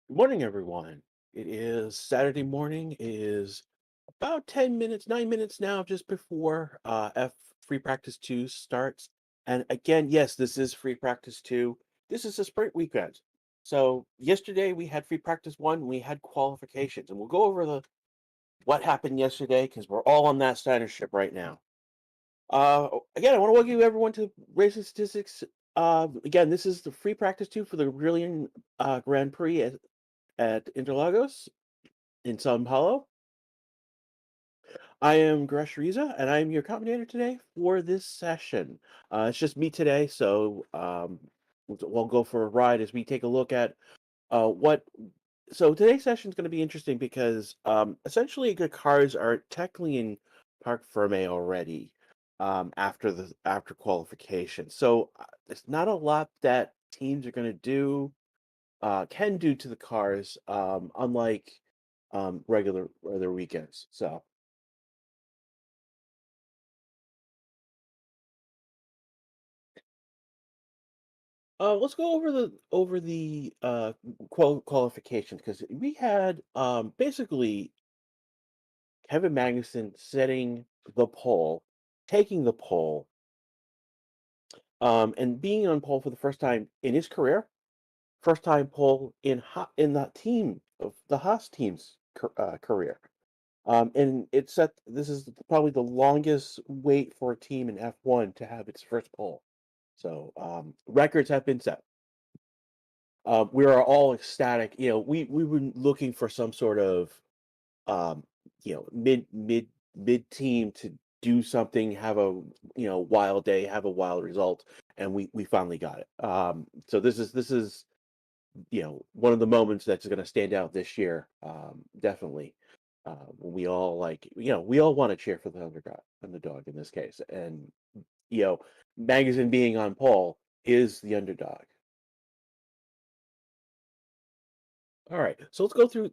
Good morning, everyone. It is Saturday morning. It is about 10 minutes, 9 minutes now, just before F free practice 2 starts. And again, yes, this is free practice 2. This is a sprint weekend. So yesterday we had free practice 1, we had qualifications, and we'll go over the what happened yesterday because we're all on that Steiner ship right now. Again, I want to welcome everyone to Racing Statistics. Again, this is the free practice 2 for the Brilliant Grand Prix at Interlagos in Sao Paulo. I am Grash, and I am your commentator today for this session. It's just me today, so we'll go for a ride as we take a look at what. So today's session is going to be interesting because essentially the cars are technically in Parc Ferme already after qualification. So there's not a lot that teams are going to do can do to the cars, unlike regular other weekends. So let's go over the qualifications because we had basically Kevin Magnussen setting the pole, taking the pole, and being on pole for the first time in his career. First time pole in the team of the Haas team's career. And it set this is probably the longest wait for a team in F1 to have its first pole. So records have been set. We are all ecstatic. We were looking for some sort of um, mid team to do something, have a wild day, have a wild result, and we finally got it. So this is one of the moments that's going to stand out this year. Definitely, when we all we all want to cheer for the underdog in this case, and you know, Magazine being on pole is the underdog. All right, so let's go through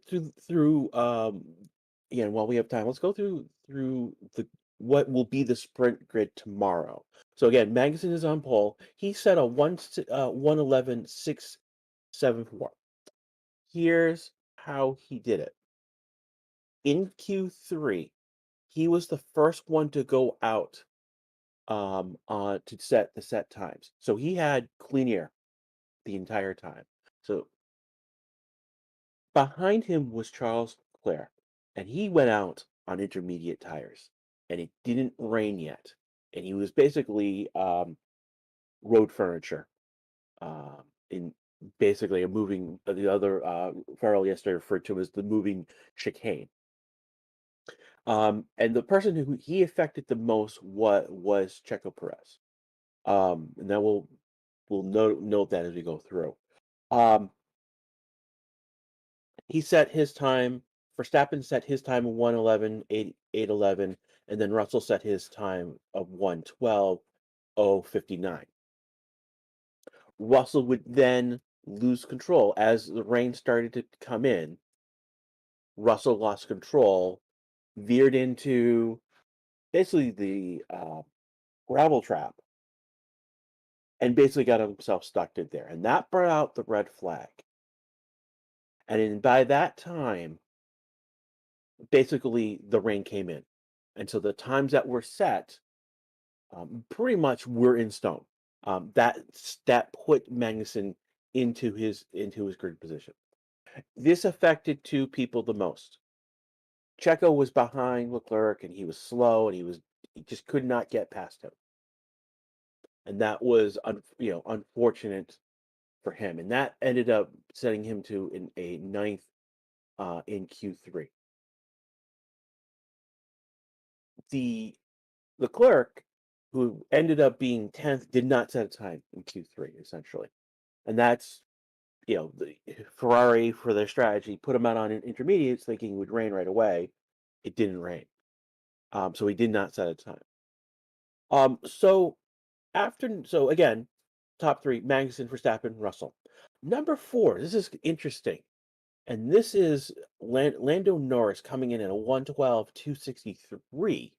again while we have time. Let's go through the what will be the sprint grid tomorrow. So again, Magnuson is on pole. He set a 1:11.674. Here's how he did it. In Q3, he was the first one to go out on to set the set times. So he had clean air the entire time. So behind him was Charles Leclerc, and he went out on intermediate tires, and it didn't rain yet, and he was basically road furniture in basically a moving. The other Farrell yesterday referred to as the moving chicane. And the person who he affected the most was Checo Perez. And then we'll note that as we go through. Um, he set his time. Verstappen set his time of 1:11, 8:11, and then Russell set his time of 1:12.059. Russell would then lose control as the rain started to come in. Russell lost control, veered into basically the gravel trap, and basically got himself stuck in there. And that brought out the red flag. By that time, basically the rain came in. And so the times that were set pretty much were in stone. That put Magnuson into his grid position. This affected two people the most. Checo was behind Leclerc and he was slow and he just could not get past him. And that was unfortunate for him, and that ended up setting him to a ninth in Q3. The Leclerc, who ended up being 10th, did not set a time in Q3, essentially, and that's the Ferrari for their strategy put him out on intermediates, thinking it would rain right away. It didn't rain, so he did not set a time. So so again, top three: Magnussen, Verstappen, Russell. Number four. This is interesting. And this is Lando Norris coming in at a 1:12.263.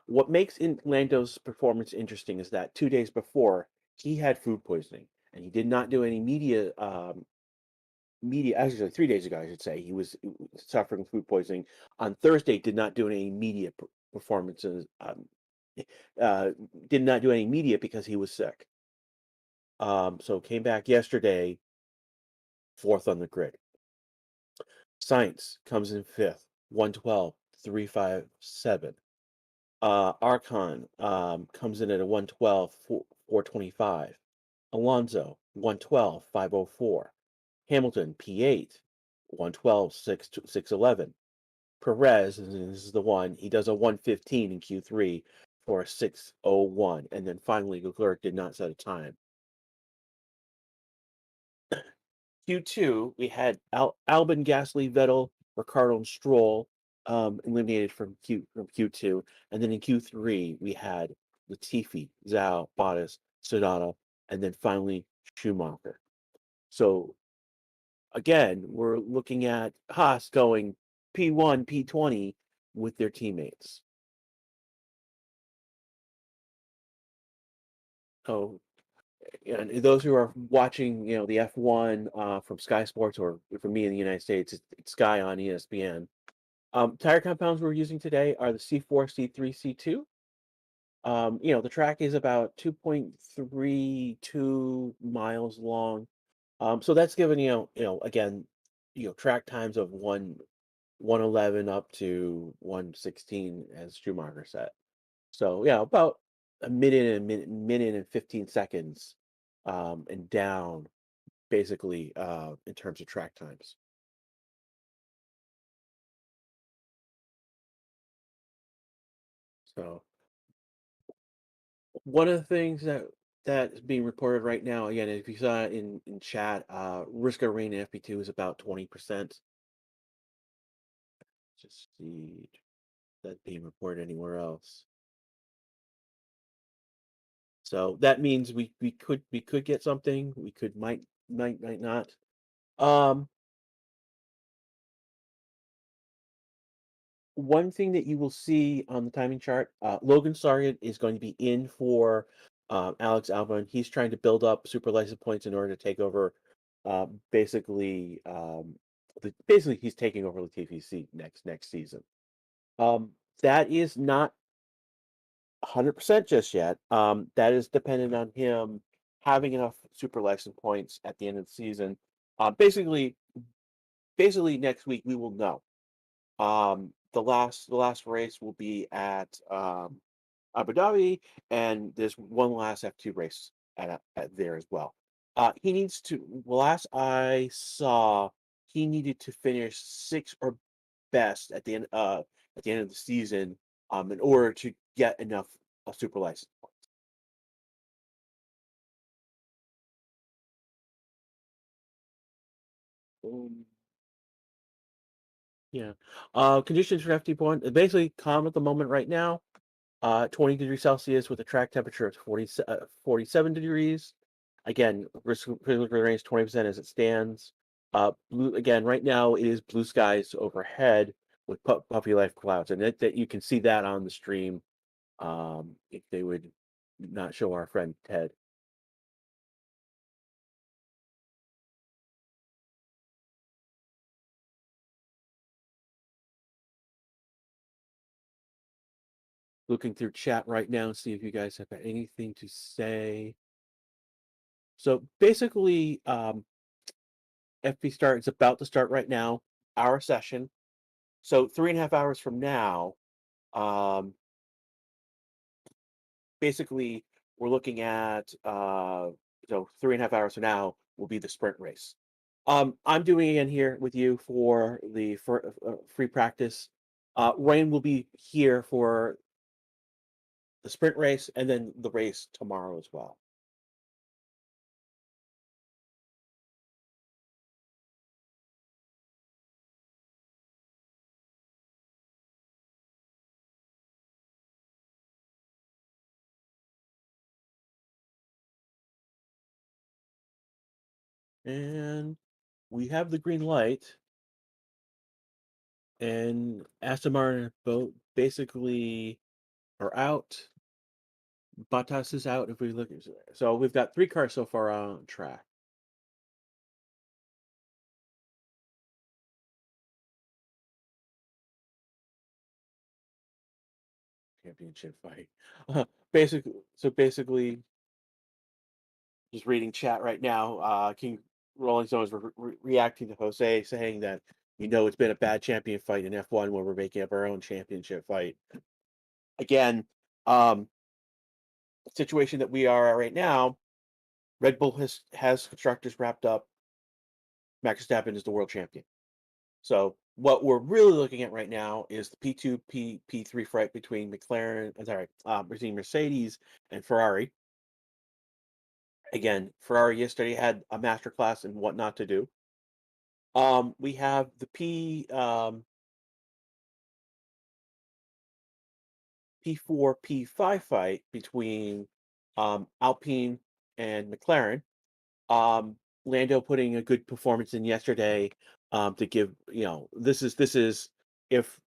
What makes Lando's performance interesting is that 2 days before, he had food poisoning and he did not do any media media, actually 3 days ago, I should say, he was suffering food poisoning. On Thursday, did not do any media performances. Uh, did not do any media because he was sick. So came back yesterday, fourth on the grid. Science comes in fifth, 112, 357. Archon comes in at a 112, 425. Alonso, 112, 504. Hamilton, P8, 112, 611. Perez, and this is the one, he does a 115 in Q3 for a 601. And then finally, Leclerc did not set a time. Q2, we had Albon, Gasly, Vettel, Ricciardo, and Stroll eliminated from Q2. And then in Q3, we had Latifi, Zhou, Bottas, Sedana, and then finally Schumacher. So again, we're looking at Haas going P1, P20 with their teammates. So, and those who are watching, the F1 from Sky Sports, or for me in the United States, it's Sky on ESPN. Tire compounds we're using today are the C4, C3, C2. The track is about 2.32 miles long. So that's given again, track times of 111 up to 116 as Schumacher set. So yeah, about a minute and 15 seconds, and down basically in terms of track times. So one of the things that's being reported right now, again, if you saw it in chat, risk of rain in FP2 is about 20%. Just see that being reported anywhere else. So that means we could get something. We could might not. Um, One thing that you will see on the timing chart, Logan Sargent is going to be in for Alex Albon. He's trying to build up super license points in order to take over. Basically, basically he's taking over Latifi's seat next season. That is not 100% just yet. That is dependent on him having enough super license points at the end of the season. Basically next week we will know. The last race will be at Abu Dhabi, and there's one last F2 race at there as well. He needs to. Last I saw, he needed to finish sixth or best at the end of the season, in order to get enough super license points. Yeah. Conditions for FT1 basically calm at the moment right now. 20 degrees Celsius with a track temperature of 47 degrees. Again, risk of range 20% as it stands. Blue again. Right now, it is blue skies overhead with puffy light clouds, and that you can see that on the stream. If they would not show our friend Ted. Looking through chat right now, see if you guys have anything to say. So basically, FP start is about to start right now. Our session. So 3.5 hours from now, um, basically we're looking at 3.5 hours from now will be the sprint race. I'm doing again here with you for the free practice. Rain will be here for the sprint race and then the race tomorrow as well. And we have the green light, and Aston Martin boat basically are out. Bottas is out. If we look, so we've got 3 cars so far on track. championship fight. Basically, just reading chat right now. King Rolling Stones reacting to Jose saying that it's been a bad champion fight in F1 when we're making up our own championship fight. Again, um, situation that we are at right now. Red Bull has constructors wrapped up. Max Verstappen is the world champion. So what we're really looking at right now is the P2 P3 fight between between Mercedes and Ferrari. Again, Ferrari yesterday had a masterclass in what not to do. We have the P4 P5 fight between Alpine and McLaren. Lando putting a good performance in yesterday to give this is if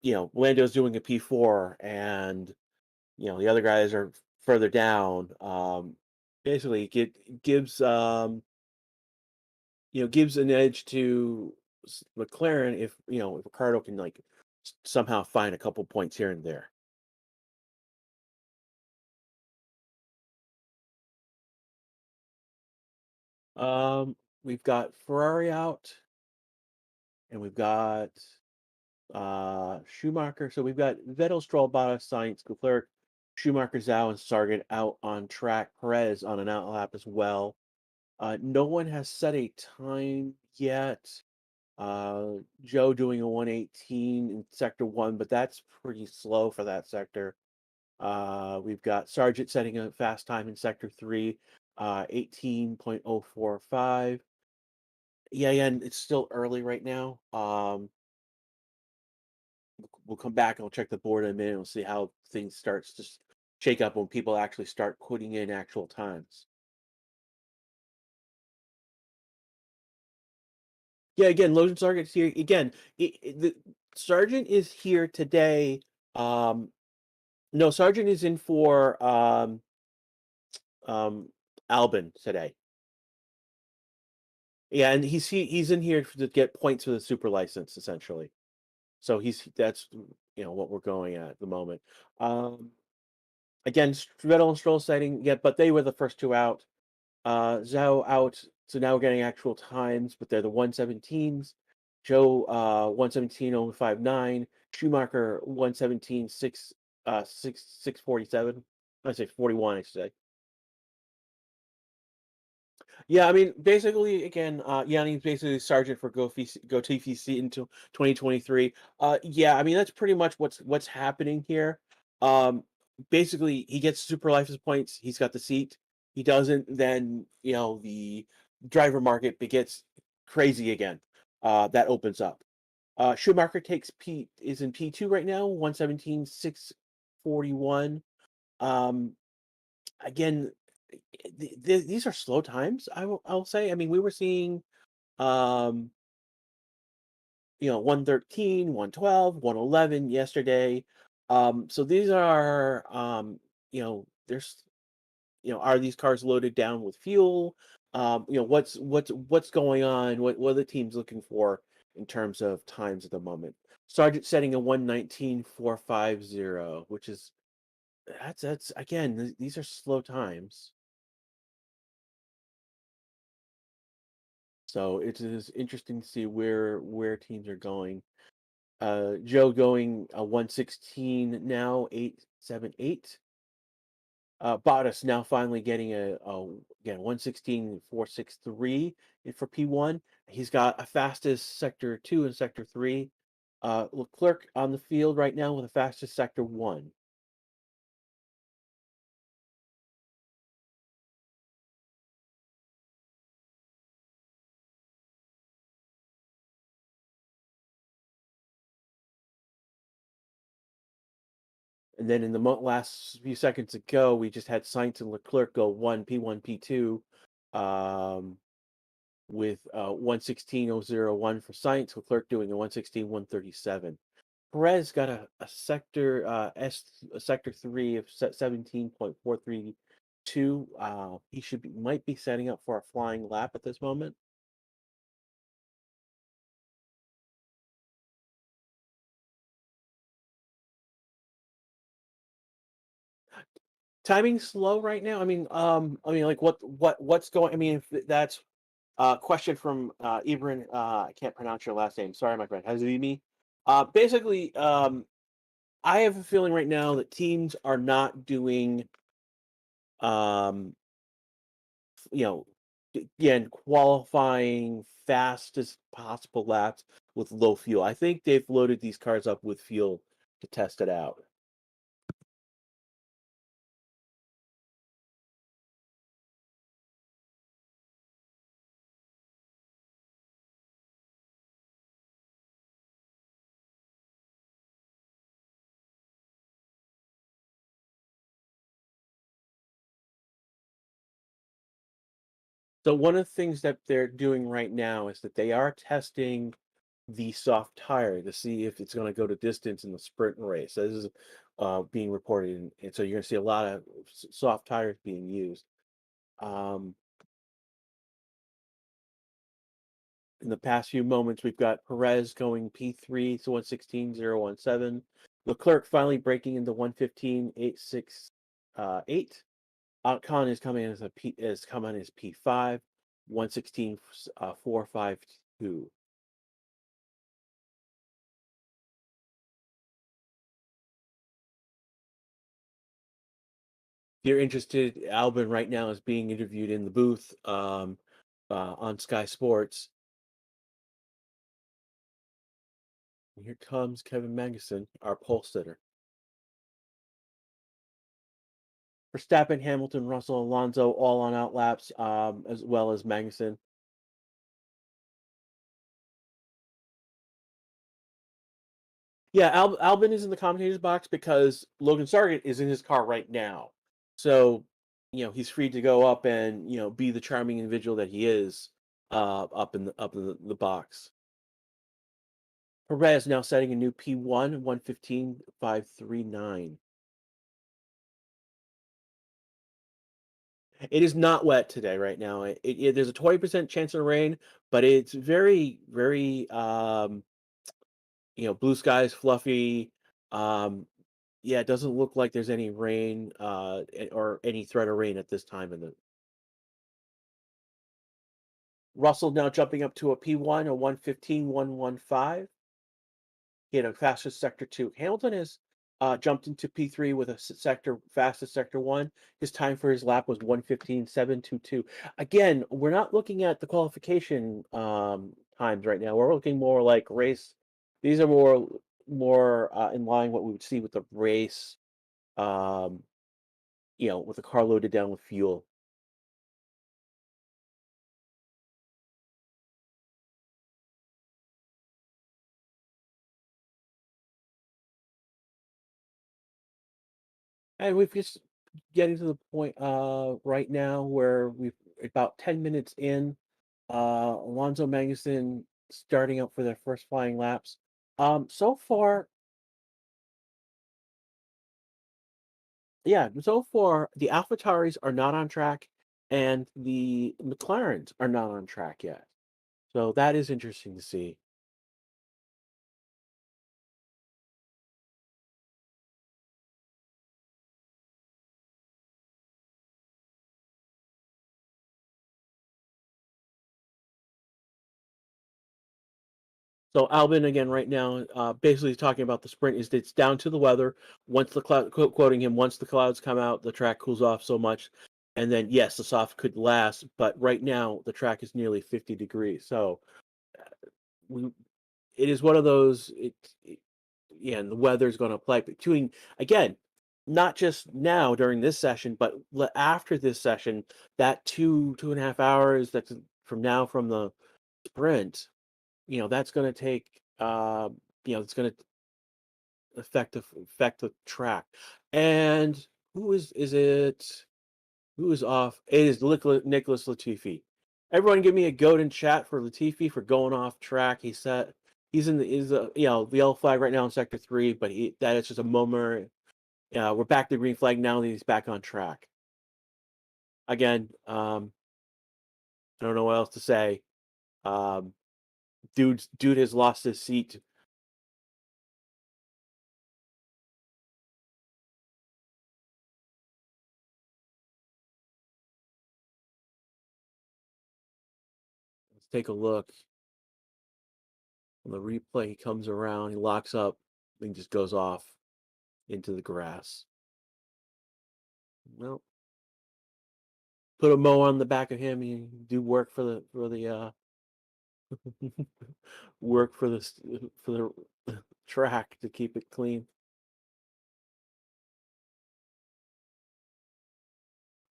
Lando's doing a P4 and the other guys are further down. Basically, gives an edge to McLaren if Ricciardo can somehow find a couple points here and there. Um, we've got Ferrari out, and we've got Schumacher. So we've got Vettel, Stroll, Bottas, Sainz, Leclerc, Schumacher, Zhou, and Sargent out on track. Perez on an outlap as well. No one has set a time yet. Joe doing a 118 in sector 1, but that's pretty slow for that sector. We've got Sargent setting a fast time in sector 3, 18.045. Yeah, and it's still early right now. We'll come back and we'll check the board in a minute and we'll see how things starts to shake up when people actually start putting in actual times. Yeah, again, Logan Sargent's here again. The Sargent is here today. No, Sargent is in for um, Albin today. Yeah, and he's in here to get points for the super license essentially. So that's what we're going at the moment. Um, Again, Vettel and Stroll sighting, yeah, but they were the first two out. Zhou out, so now we're getting actual times, but they're the 117s. Joe 117.059, Schumacher 117.6 647. I say 41, I should say. Yeah, I mean, basically, again, Yanni's basically sergeant for Go TFC until 2023. Yeah, I mean that's pretty much what's happening here. Um, Basically, he gets super license points. He's got the seat. He doesn't, then the driver market gets crazy again. That opens up. Schumacher is in P2 right now, 117.641. Um, Again, these are slow times. I'll say. I mean, we were seeing, um, 113, 112, 111 yesterday. So these are, there's, are these cars loaded down with fuel? What's going on? What are the teams looking for in terms of times at the moment? Sargent setting a 119.450, which is that's again, these are slow times. So it is interesting to see where teams are going. Joe going 116 now, 878. Bottas now finally getting again 116.463 for P1. He's got a fastest sector 2 and sector 3. Leclerc on the field right now with the fastest sector 1. And then in the last few seconds ago, we just had Sainz and Leclerc go P1, P2, with 116.001 for Sainz, Leclerc doing a 116.137. Perez got a sector a sector 3 of 17.432. He might be setting up for a flying lap at this moment. Timing slow right now. Like what's going? I mean, if that's question from Ibran. I can't pronounce your last name. Sorry, my friend. Hazimi. Basically, I have a feeling right now that teams are not doing, um, you know, again, qualifying fastest possible laps with low fuel. I think they've loaded these cars up with fuel to test it out. So one of the things that they're doing right now is that they are testing the soft tire to see if it's going to go to distance in the sprint race. So this is being reported, and so you're going to see a lot of soft tires being used. Um, in the past few moments, we've got Perez going P3 to 116.017. Leclerc finally breaking into 115.868. Ocon is coming as P5, 116.452. If you're interested, Albon right now is being interviewed in the booth on Sky Sports. And here comes Kevin Magnussen, our pole sitter. Verstappen, Hamilton, Russell, Alonso, all on outlaps, as well as Magnussen. Yeah, Albin is in the commentator's box because Logan Sargent is in his car right now. So, he's free to go up and, be the charming individual that he is up in the box. Perez now setting a new P1, 115.539. It is not wet today right now. There's a 20% chance of rain, but it's very, very, blue skies, fluffy. Um, yeah, it doesn't look like there's any rain or any threat of rain at this time in the. Russell now jumping up to a P1, a 115.115. He had a fastest sector 2. Hamilton has jumped into P3 with a sector fastest sector 1. His time for his lap was 115.722. Again, we're not looking at the qualification times right now. We're looking more like race. These are more in line what we would see with the race. Um, with the car loaded down with fuel. And we've just getting to the point right now where we've about 10 minutes in. Alonso Magnussen starting up for their first flying laps. So far, yeah, so far the AlphaTauris are not on track, and the McLarens are not on track yet. So that is interesting to see. So Albin again right now, basically talking about the sprint is it's down to the weather. Once the cloud, quoting him, once the clouds come out, the track cools off so much, and then yes, the soft could last. But right now, the track is nearly 50 degrees, so we, it is one of those. Yeah, and the weather's going to play. But doing again, not just now during this session, but after this session, that 2.5 hours that's from now from the sprint, that's going to take it's going to affect the track. And who is it? Who is off? It is Nicholas Latifi. Everyone, give me a goat in chat for Latifi for going off track. He's in the the yellow flag right now in sector 3, but that is just a moment. We're back to the green flag now that he's back on track. Again, I don't know what else to say. Um, dude has lost his seat. take a look. On the replay, he comes around, he locks up, and just goes off into the grass. Well, put a mow on the back of him. You do work for the work for the track to keep it clean.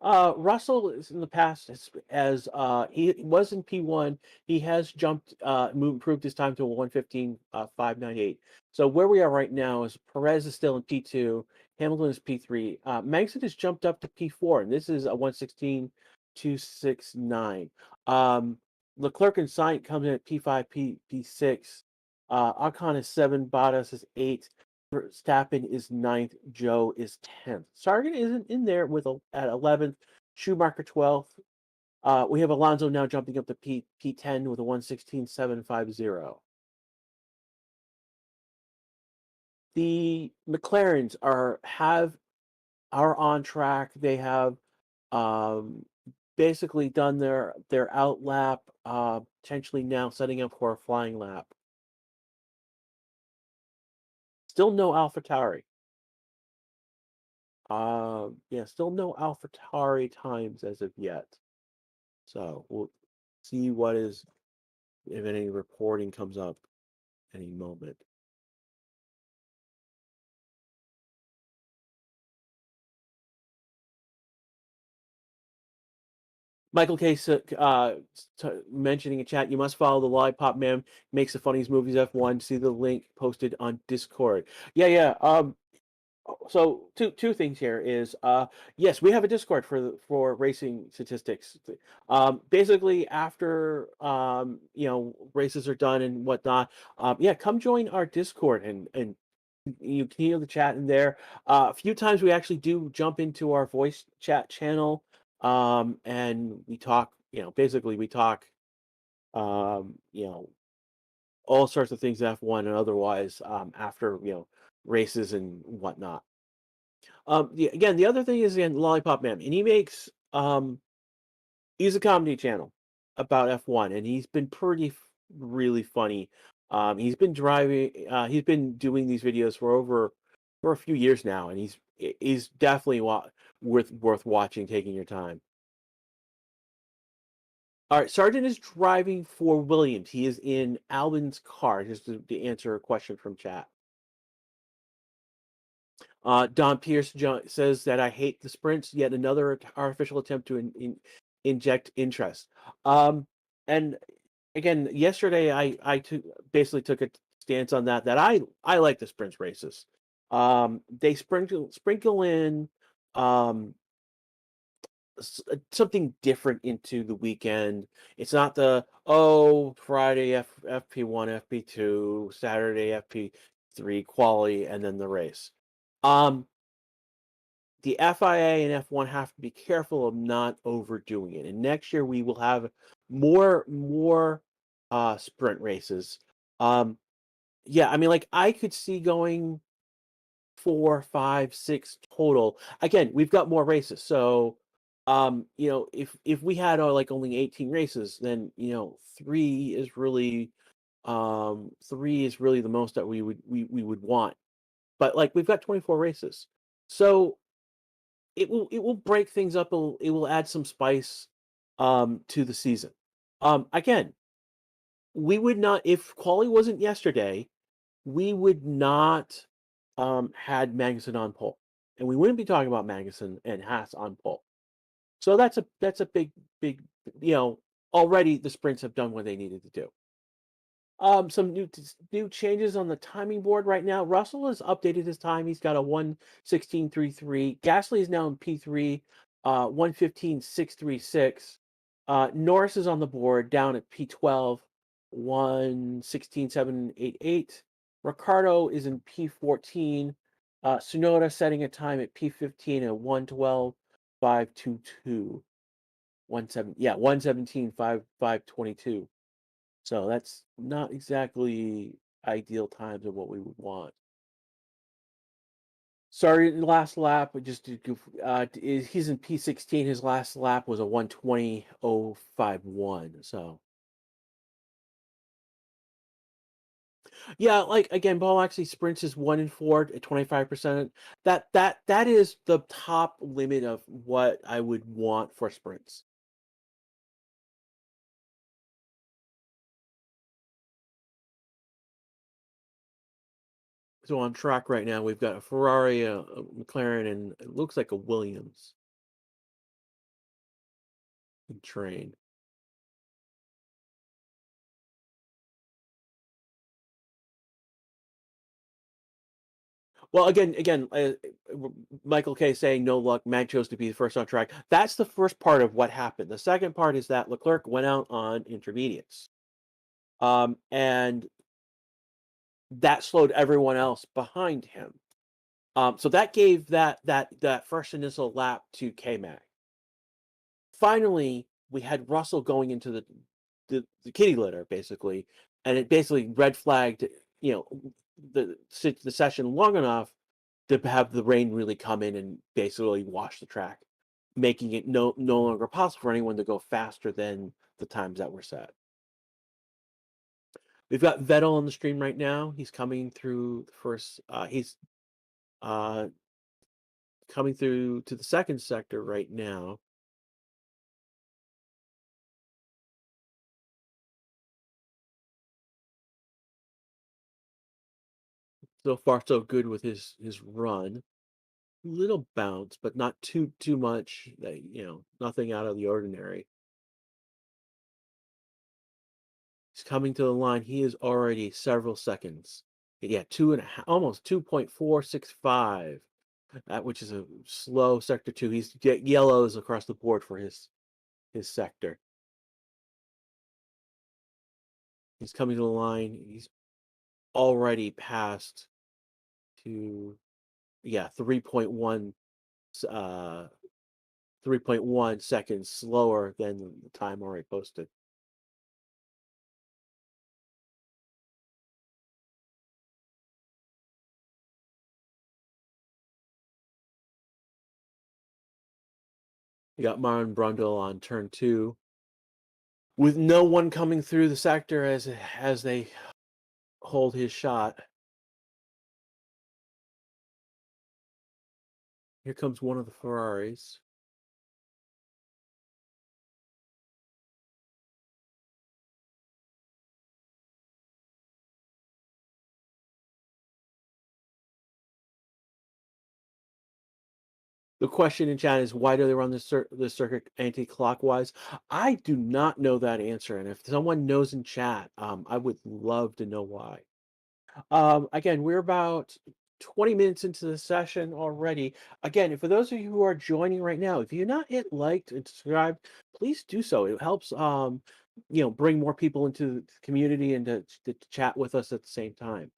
Russell is in the past as he was in P1. He has jumped, improved his time to a 1:15.598. So where we are right now is Perez is still in P2, Hamilton is P3. Magnussen has jumped up to P4, and this is a 1:16.269. Leclerc and Sainz comes in at P5, P6. Ocon is 7, Bottas is 8. Verstappen is 9th, Joe is 10th. Sargent isn't in there at 11th, Schumacher 12th. We have Alonso now jumping up to P10 with a 1:16.750. The McLarens are on track. They have basically done their out lap, potentially now setting up for a flying lap. Still no AlphaTauri. Yeah, still no AlphaTauri times as of yet. So we'll see if any reporting comes up any moment. Michael K. Mentioning in chat, you must follow the Lollipop Man. Makes the funniest movies F1. See the link posted on Discord. Yeah. So two things here is yes, we have a Discord for racing statistics. Basically after races are done and whatnot, yeah, come join our Discord and you can hear the chat in there. A few times we actually do jump into our voice chat channel, and we talk. Basically we talk, um, you know, all sorts of things F1 and otherwise, after races and whatnot. Again, the other thing is again Lollipop Man, and he's a comedy channel about F1, and he's been really funny. He's been doing these videos for a few years now, and he's definitely worth watching, taking your time. All right, Sargent is driving for Williams. He is in Albon's car, just to answer a question from chat. Don Pierce says that I hate the sprints. Yet another artificial attempt to inject interest. And again, yesterday I basically took a stance on that I like the sprint races. They sprinkle in something different into the weekend. It's not the Friday FP1, FP2, Saturday FP3 quali, and then the race. The FIA and F1 have to be careful of not overdoing it. And next year we will have more sprint races. Yeah, I mean, like I could see going 4, 5, 6 total. Again, we've got more races, so if we had like only 18 races, then 3 is really the most that we would want. But like we've got 24 races, so it will break things up. It will add some spice to the season. Again, we would not, if quali wasn't yesterday, we would not had Magnussen on pole, and we wouldn't be talking about Magnussen and Haas on pole. So that's a big already the sprints have done what they needed to do. Some new changes on the timing board right now. Russell has updated his time. He's got a 1:16.33. Gasly is now in P3, 1:15.636. Norris is on the board down at P12, 1:16.788. Ricciardo is in P14. Tsunoda setting a time at P15 at 1:12.522. 1:17.522. So that's not exactly ideal times of what we would want. Sorry, last lap, he's in P16. His last lap was a 1:20.051. So Yeah, like, again, ball actually sprints is 1 in 4 at 25%. That is the top limit of what I would want for sprints. So on track right now, we've got a Ferrari, a McLaren, and it looks like a Williams in train. Well, Michael K saying no luck. Mag chose to be the first on track. That's the first part of what happened. The second part is that Leclerc went out on intermediates, and that slowed everyone else behind him. So that gave that first initial lap to K Mag. Finally, we had Russell going into the kitty litter basically, and it basically red flagged, you know, the session long enough to have the rain really come in and basically wash the track, making it no longer possible for anyone to go faster than the times that were set. We've got Vettel on the stream right now. He's coming through the first. He's uh, coming through to the second sector right now. So far, so good with his run. Little bounce, but not too much. That nothing out of the ordinary. He's coming to the line. He is already several seconds. Yeah, two and a half, almost 2.465. That which is a slow sector two. He's get yellows across the board for his sector. He's coming to the line. He's already passed to 3.1 uh 3.1 seconds slower than the time already posted. You got Marin Brundle on turn two, with no one coming through the sector as they hold his shot. Here comes one of the Ferraris. The question in chat is, why do they run the circuit anti-clockwise? I do not know that answer, and if someone knows in chat, I would love to know why. Again, we're about 20 minutes into the session already. Again, for those of you who are joining right now, if you're not hit liked and subscribed, please do so. It helps bring more people into the community and to chat with us at the same time.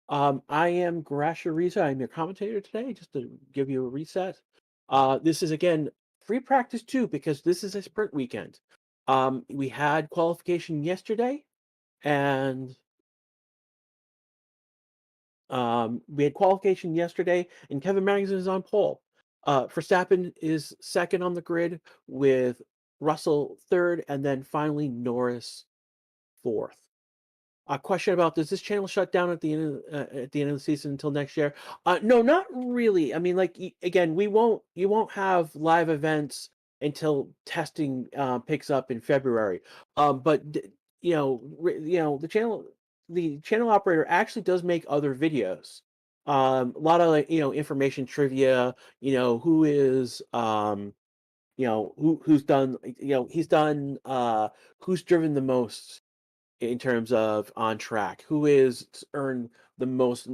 I am Grash. I'm your commentator today, just to give you a reset. This is again free practice too, because this is a sprint weekend. We had qualification yesterday, and we had qualification yesterday, and Kevin Magnussen is on pole. Verstappen is second on the grid, with Russell third, and then finally Norris fourth. A question about, does this channel shut down at the end of the season until next year? No, not really. I mean, like, again, you won't have live events until testing picks up in February. But the channel operator actually does make other videos. A lot of, like, information trivia. Who is who's done, he's done who's driven the most in terms of on track, who is earned the most,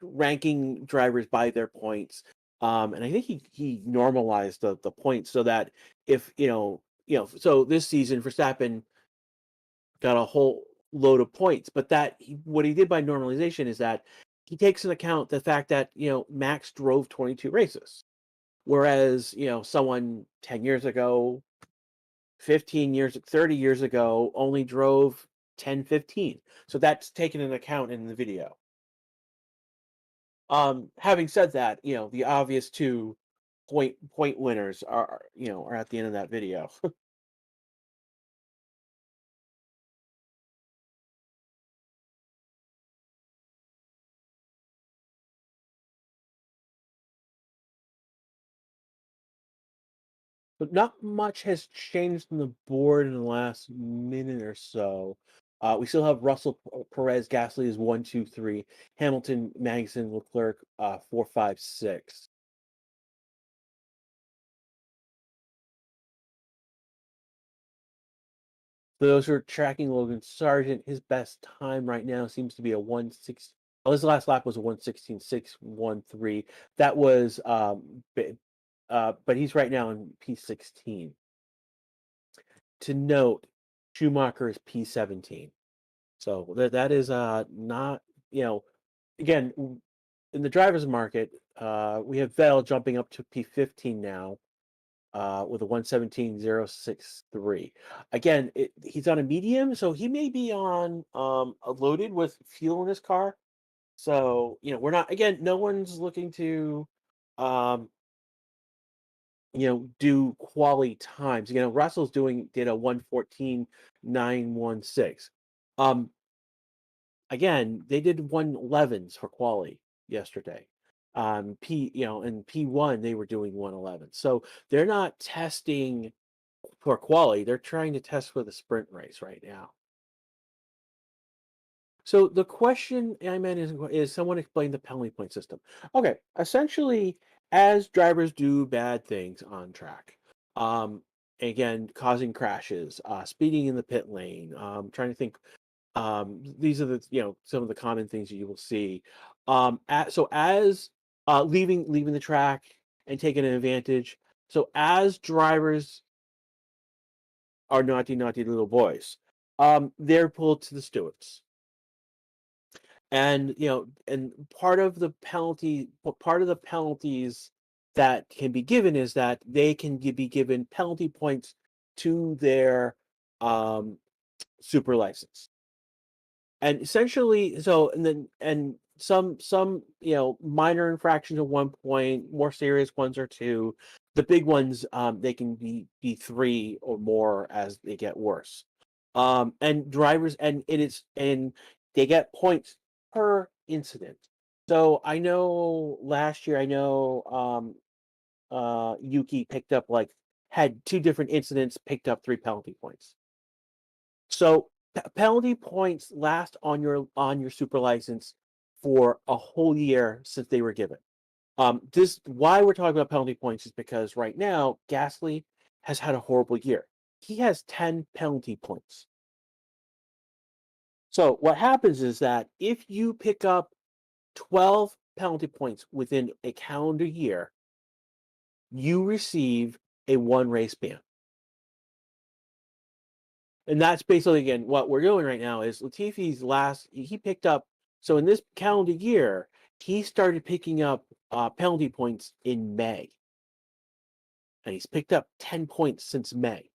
ranking drivers by their points. And I think he normalized the points so that if so this season Verstappen got a whole load of points, but what he did by normalization is that he takes into account the fact that Max drove 22 races, whereas someone 10 years ago, 15 years, 30 years ago only drove 10, 15. So that's taken into account in the video. Having said that, the obvious two point winners are at the end of that video. But not much has changed on the board in the last minute or so. We still have Russell, Perez, Gasly is 1, 2, 3. Hamilton, Magnussen, Leclerc, 4, 5, 6. For those who are tracking Logan Sargent, his best time right now seems to be a 1:16. Oh, his last lap was a 1:16.613. That was but he's right now in P16. To note, Schumacher is P17. So that is not, again, in the drivers market, we have Vettel jumping up to P15 now, with a 1:17.063. Again, he's on a medium, so he may be on a loaded with fuel in his car. So, we're not, again, no one's looking to um, do quality times. Russell's did a 1:14.916. Um, Again, they did 1:11s for quali yesterday. In P1 they were doing 1:11. So they're not testing for quali, they're trying to test for the sprint race right now. So the question I meant is someone explain the penalty point system. Okay, essentially, as drivers do bad things on track, again, causing crashes, speeding in the pit lane, trying to think, these are the some of the common things that you will see. So as leaving the track and taking an advantage. So as drivers are naughty little boys, they're pulled to the stewards. And part of the penalties that can be given is that they can be given penalty points to their um, super license. And essentially, so and some minor infractions at 1 point, more serious ones are 2. The big ones, they can be 3 or more as they get worse. And drivers, and they get points per incident. So I know last year, Yuki had 2 different incidents, picked up 3 penalty points. So penalty points last on your super license for a whole year since they were given. This Why we're talking about penalty points is because right now Gasly has had a horrible year. He has 10 penalty points. So what happens is that if you pick up 12 penalty points within a calendar year, you receive a 1 race ban. And that's basically, again, what we're doing right now is he picked up, so in this calendar year, he started picking up penalty points in May. And he's picked up 10 points since May.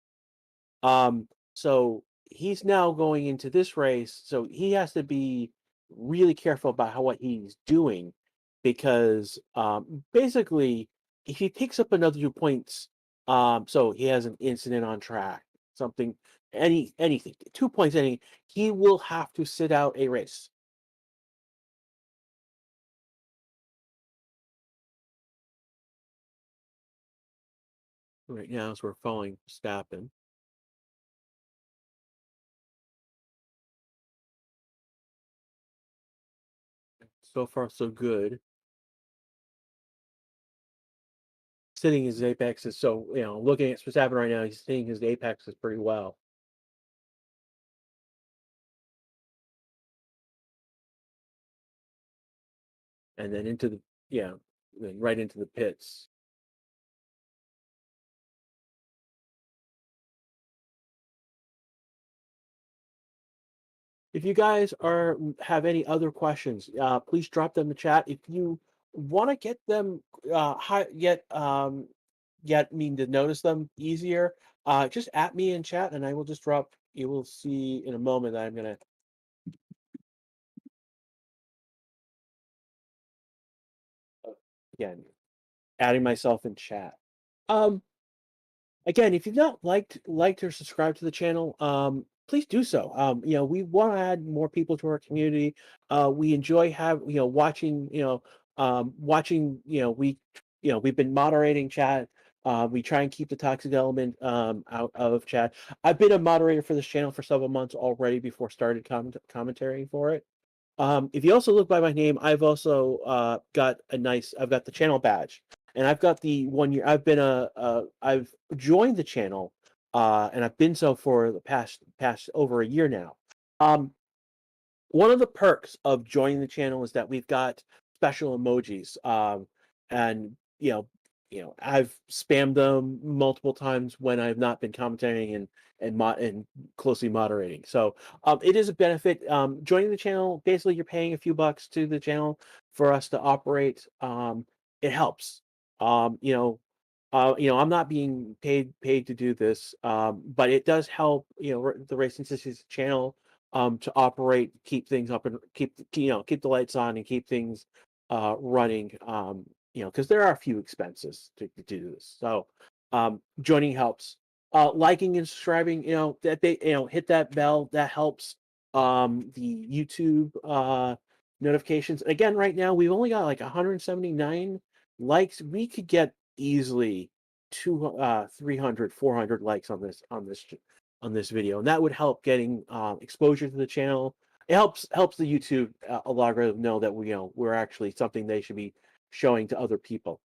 So he's now going into this race, so he has to be really careful about what he's doing, because basically, if he picks up another 2 points, so he has an incident on track, something, anything, 2 points, he will have to sit out a race. Right now, as we're following Verstappen. So far, so good. Sitting his apex is so, looking at Verstappen right now, he's seeing his apex is pretty well. And then then right into the pits. If you guys have any other questions, please drop them in the chat. If you want to get them get me to notice them easier, just at me in chat, and I will just drop. You will see in a moment that I'm gonna again adding myself in chat. Um, Again, if you've not liked or subscribed to the channel, please do so. We want to add more people to our community. We enjoy watching, we've been moderating chat. We try and keep the toxic element out of chat. I've been a moderator for this channel for several months already before started commentating for it. If you also look by my name, I've also I've got the channel badge, and I've got the 1 year. I've joined the channel, and I've been so for the past over a year now. One of the perks of joining the channel is that we've got special emojis, and I've spammed them multiple times when I've not been commentating and closely moderating. So it is a benefit. Joining the channel, basically, you're paying a few bucks to the channel for us to operate. It helps. Um, you know. I'm not being paid to do this, but it does help. The Racing Sisters channel to operate, keep things up and keep the lights on and keep things running. Because there are a few expenses to do this. So joining helps. Liking and subscribing, that they hit that bell, that helps. The YouTube notifications. Again, right now we've only got like 179 likes. We could get easily 300 400 likes on this video, and that would help getting exposure to the channel. It helps the YouTube algorithm know that we're actually something they should be showing to other people.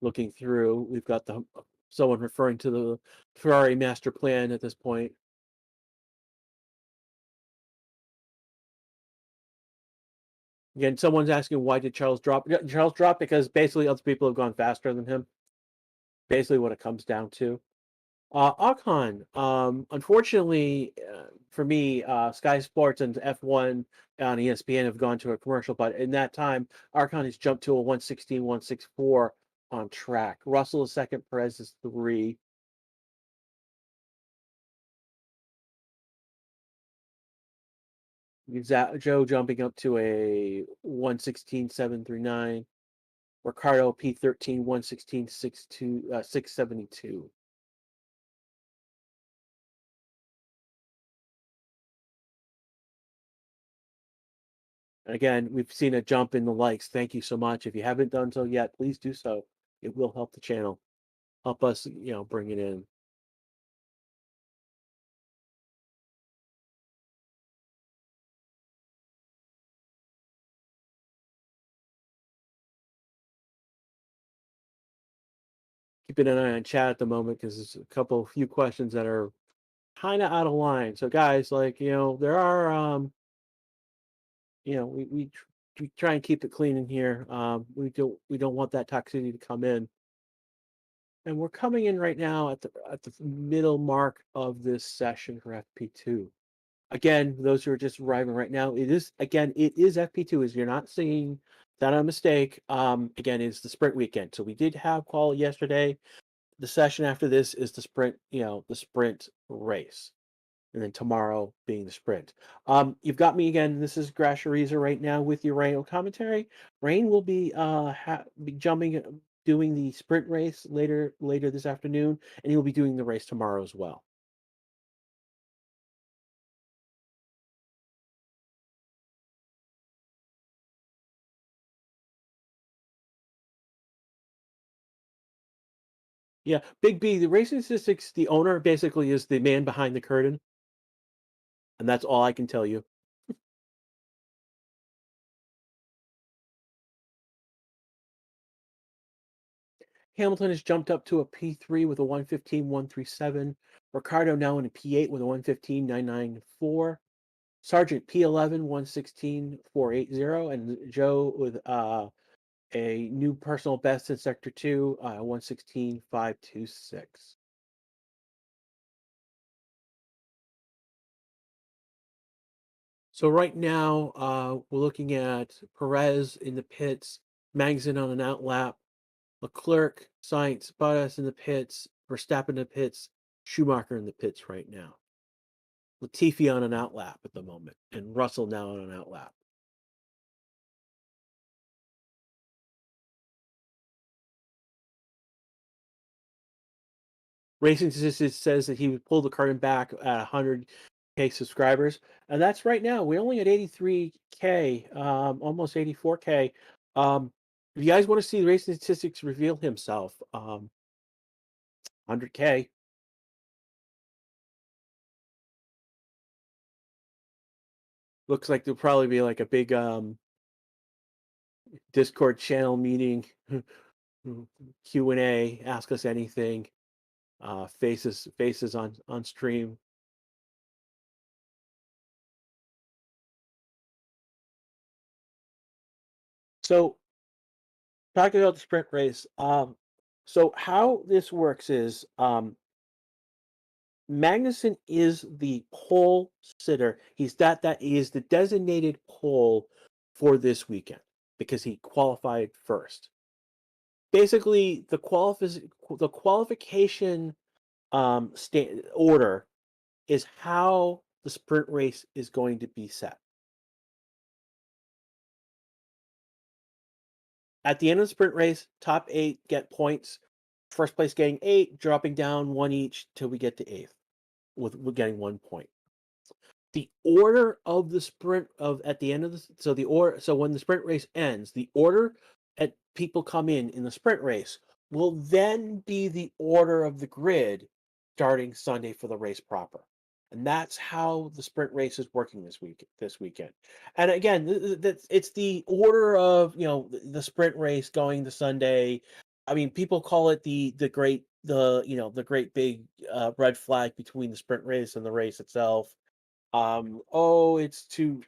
Looking through, we've got someone referring to the Ferrari master plan at this point. Again, someone's asking, why did Charles drop? Charles dropped because basically other people have gone faster than him. Basically what it comes down to. Ocon, unfortunately for me, Sky Sports and F1 on ESPN have gone to a commercial, but in that time, Ocon has jumped to a 116, 164 on track. Russell is second, Perez is 3. Joe jumping up to a 116.739. Ricciardo P13, 672. Again, we've seen a jump in the likes. Thank you so much. If you haven't done so yet, please do so. It will help the channel, help us, bring it in. Keeping an eye on chat at the moment because there's a few questions that are kind of out of line. So guys, there are, we try and keep it clean in here. We don't want that toxicity to come in. And we're coming in right now at the middle mark of this session for FP2. Again, those who are just arriving right now, it is FP2. As you're not seeing that a mistake. Again, it's the sprint weekend. So we did have qual yesterday. The session after this is the sprint, the sprint race. And then tomorrow being the sprint. You've got me again. This is Grash right now with your Rain commentary. Rain will be be jumping, doing the sprint race later this afternoon, and he'll be doing the race tomorrow as well. Yeah, Big B, the Racing Statistics, the owner basically is the man behind the curtain, and that's all I can tell you. Hamilton has jumped up to a P3 with a 115.137. Ricciardo now in a P8 with a 115.994. Sargent P11 116.480, and Joe with a new personal best in Sector 2, 116.526. So right now, we're looking at Perez in the pits, Magnussen on an outlap, Leclerc, Sainz, Bottas in the pits, Verstappen in the pits, Schumacher in the pits right now. Latifi on an outlap at the moment, and Russell now on an outlap. Racing Statistics says that he would pull the curtain back at 100 subscribers, and that's right now. We're only at 83K, almost 84K. If you guys want to see the racing statistics reveal himself, 100K. Looks like there'll probably be like a big Discord channel meeting, Q&A, ask us anything, faces on stream. So talking about the sprint race, so how this works is Magnussen is the pole sitter. He is the designated pole for this weekend because he qualified first. Basically, the qualification order is how the sprint race is going to be set. At the end of the sprint race, top 8 get points. First place getting 8, dropping down 1 each till we get to 8th, with getting 1 point. The order of the sprint at the end of so when the sprint race ends, the order at people come in the sprint race will then be the order of the grid starting Sunday for the race proper. And that's how the sprint race is working this weekend. And again, it's the order of, the sprint race going to Sunday. I mean, people call it the great big red flag between the sprint race and the race itself. It's too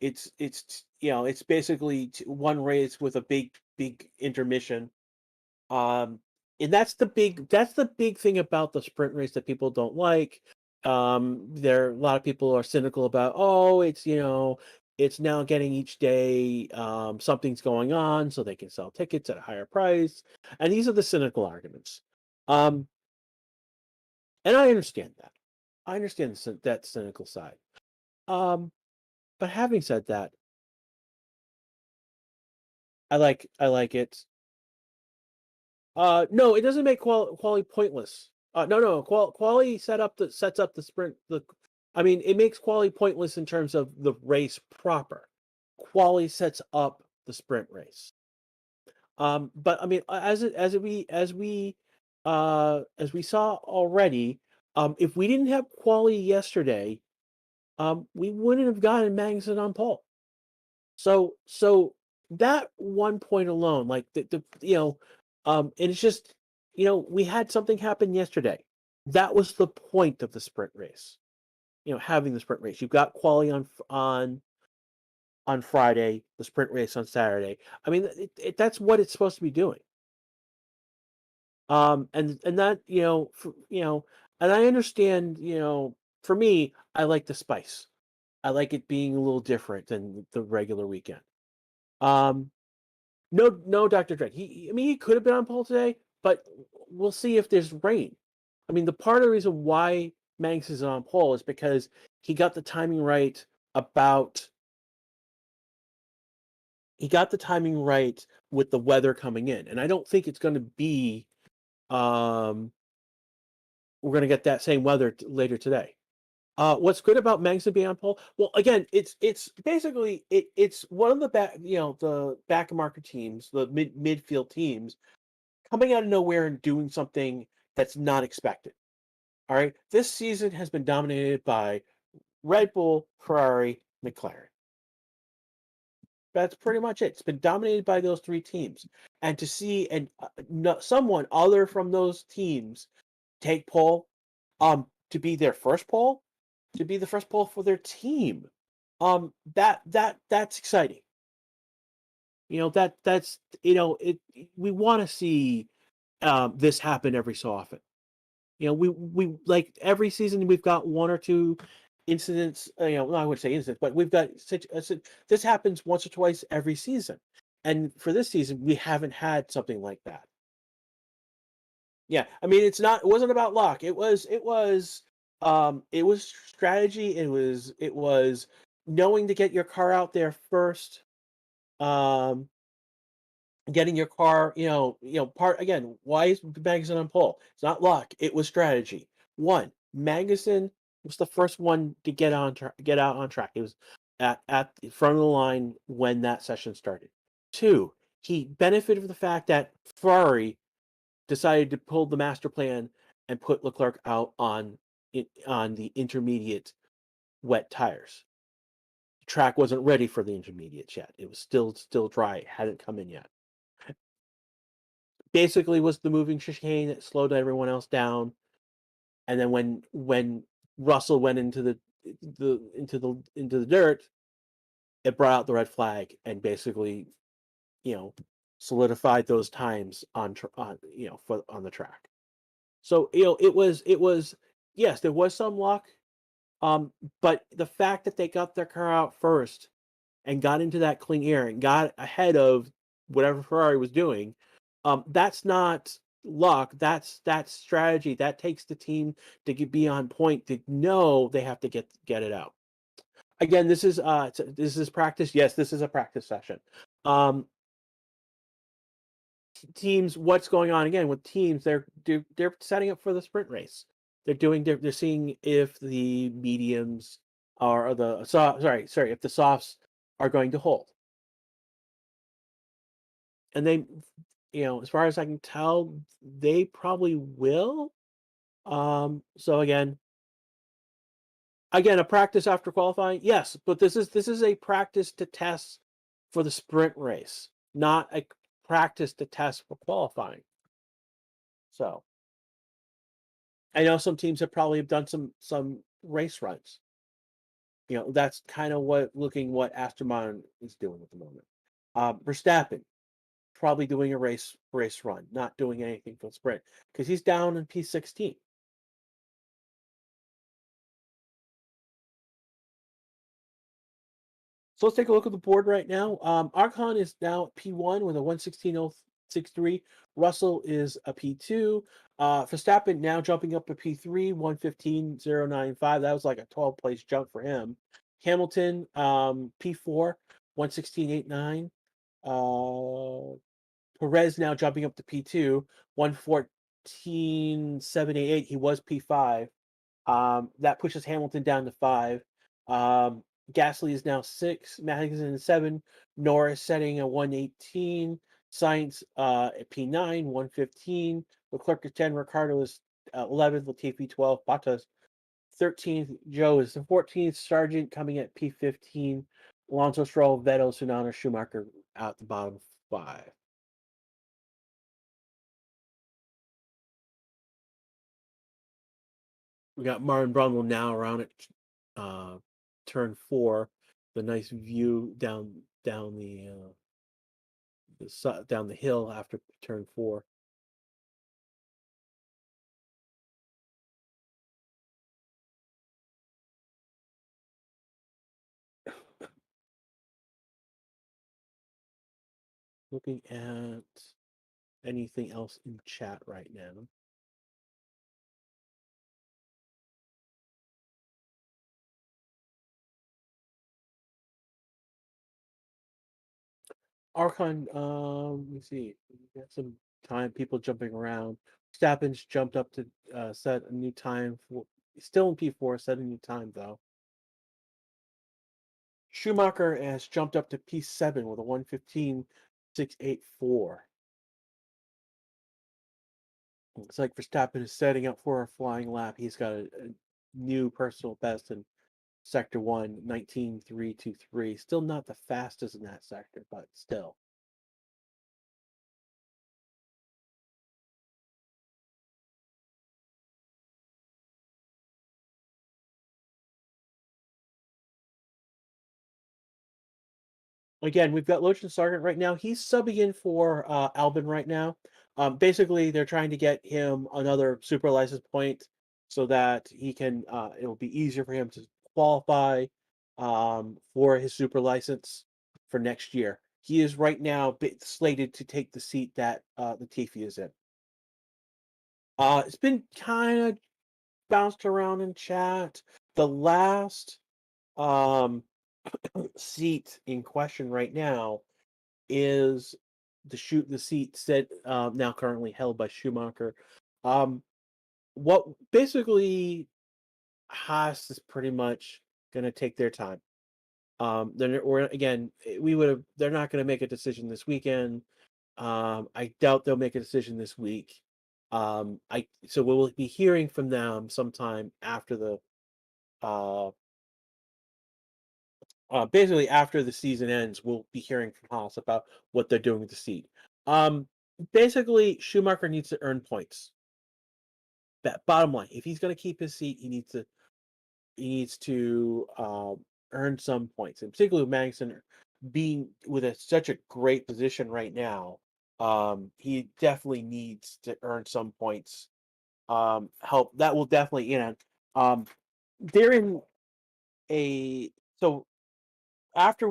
it's basically one race with a big intermission. um and that's the big thing about the sprint race that people don't like. There a lot of people are cynical about, it's now getting each day, something's going on so they can sell tickets at a higher price, and these are the cynical arguments. um and I understand that. I understand that cynical side. Um, but having said that, I like it. No, it doesn't make quality pointless. No, quality sets up the sprint. I mean, it makes quality pointless in terms of the race proper. Quality sets up the sprint race. But I mean, as we saw already, if we didn't have quality yesterday, we wouldn't have gotten Magnussen on pole. So that 1 point alone, like and it's just, we had something happen yesterday. That was the point of the sprint race. Having the sprint race. You've got quality on Friday, the sprint race on Saturday. I mean, that's what it's supposed to be doing. And that, and I understand, for me, I like the spice. I like it being a little different than the regular weekend. No, Dr. Drake. I mean, he could have been on pole today, but we'll see if there's rain. I mean, the part of the reason why Manx is on pole is because he got the timing right about. He got the timing right with the weather coming in, and I don't think it's going to be. We're going to get that same weather later today. What's good about Magnussen being on pole? Well, again, it's basically it's one of the the back market teams, the midfield teams, coming out of nowhere and doing something that's not expected. All right, this season has been dominated by Red Bull, Ferrari, McLaren. That's pretty much it. It's been dominated by those 3 teams, and to see someone other from those teams take pole, to be their first pole, to be the first pole for their team, that's exciting. That's we want to see this happen every so often. We like every season we've got 1 or 2 incidents. Well, I would say incidents, but we've got this happens once or twice every season, and for this season we haven't had something like that. Yeah, I mean, it wasn't about luck. It was strategy. It was knowing to get your car out there first. Um, Getting your car, part again. Why is Magnussen on pole? It's not luck. It was strategy. One, Magnussen was the first one to get out on track. It was at the front of the line when that session started. 2, he benefited from the fact that Ferrari decided to pull the master plan and put Leclerc out on the intermediate wet tires. The track wasn't ready for the intermediates yet. It was still dry. It hadn't come in yet. Basically, was the moving chicane that slowed everyone else down. And then when Russell went into the dirt, it brought out the red flag and basically, you know, solidified those times on the track. So it was yes, there was some luck, but the fact that they got their car out first and got into that clean air and got ahead of whatever Ferrari was doing, that's not luck. That's strategy. That takes the team to be on point, to know they have to get it out. Again, this is practice. Yes, this is a practice session. Teams, what's going on again with teams? They're setting up for the sprint race. They're seeing if the mediums or the if the softs are going to hold. And they, as far as I can tell, they probably will. So again, a practice after qualifying, yes, but this is a practice to test for the sprint race, not a practice to test for qualifying. So I know some teams have probably done some race runs. That's kind of what Aston Martin is doing at the moment. Verstappen probably doing a race run, not doing anything for the sprint because he's down in P16. So let's take a look at the board right now. Arcon is now at P1 with a 116.063. Russell is a P2. Verstappen now jumping up to P3, 115.095. That was like a 12-place jump for him. Hamilton, P4, 116.89. Perez now jumping up to P2, 114.788. He was P5. That pushes Hamilton down to 5. Gasly is now 6. Magnussen is 7. Norris setting a 118. Sainz at P9, 115. Leclerc is 10. Ricciardo is 11th. Latifi 12. Bottas 13th. Joe is the 14th. Sargent coming at P15. Alonso, Stroll, Vettel, Tsunoda, Schumacher out the bottom 5. We got Martin Brundle now around at turn 4. The nice view down the down the hill after turn 4. Looking at anything else in chat right now. Archon, let me see. We got some time, people jumping around. Stappens jumped up to set a new time for, still in P4, set a new time though. Schumacher has jumped up to P7 with a 115.684. It's like Verstappen is setting up for a flying lap. He's got a new personal best in Sector 1, 19.323. Still not the fastest in that sector, but still. Again, we've got Logan Sargent right now. He's subbing in for Albon right now. Basically, they're trying to get him another super license point so that he can. It'll be easier for him to qualify for his super license for next year. He is right now slated to take the seat that Latifi is in. It's been kind of bounced around in chat. The last seat in question right now is the seat set now currently held by Schumacher. What basically Haas is pretty much going to take their time. We're again, we would have. They're not going to make a decision this weekend. I doubt they'll make a decision this week. So we'll be hearing from them sometime after the uh, basically after the season ends. We'll be hearing from Haas about what they're doing with the seat. Um, Basically, Schumacher needs to earn points. That bottom line, if he's going to keep his seat, he needs to earn some points, and particularly with Magnussen being with such a great position right now. He definitely needs to earn some points. Help that will definitely, um, they're in a so after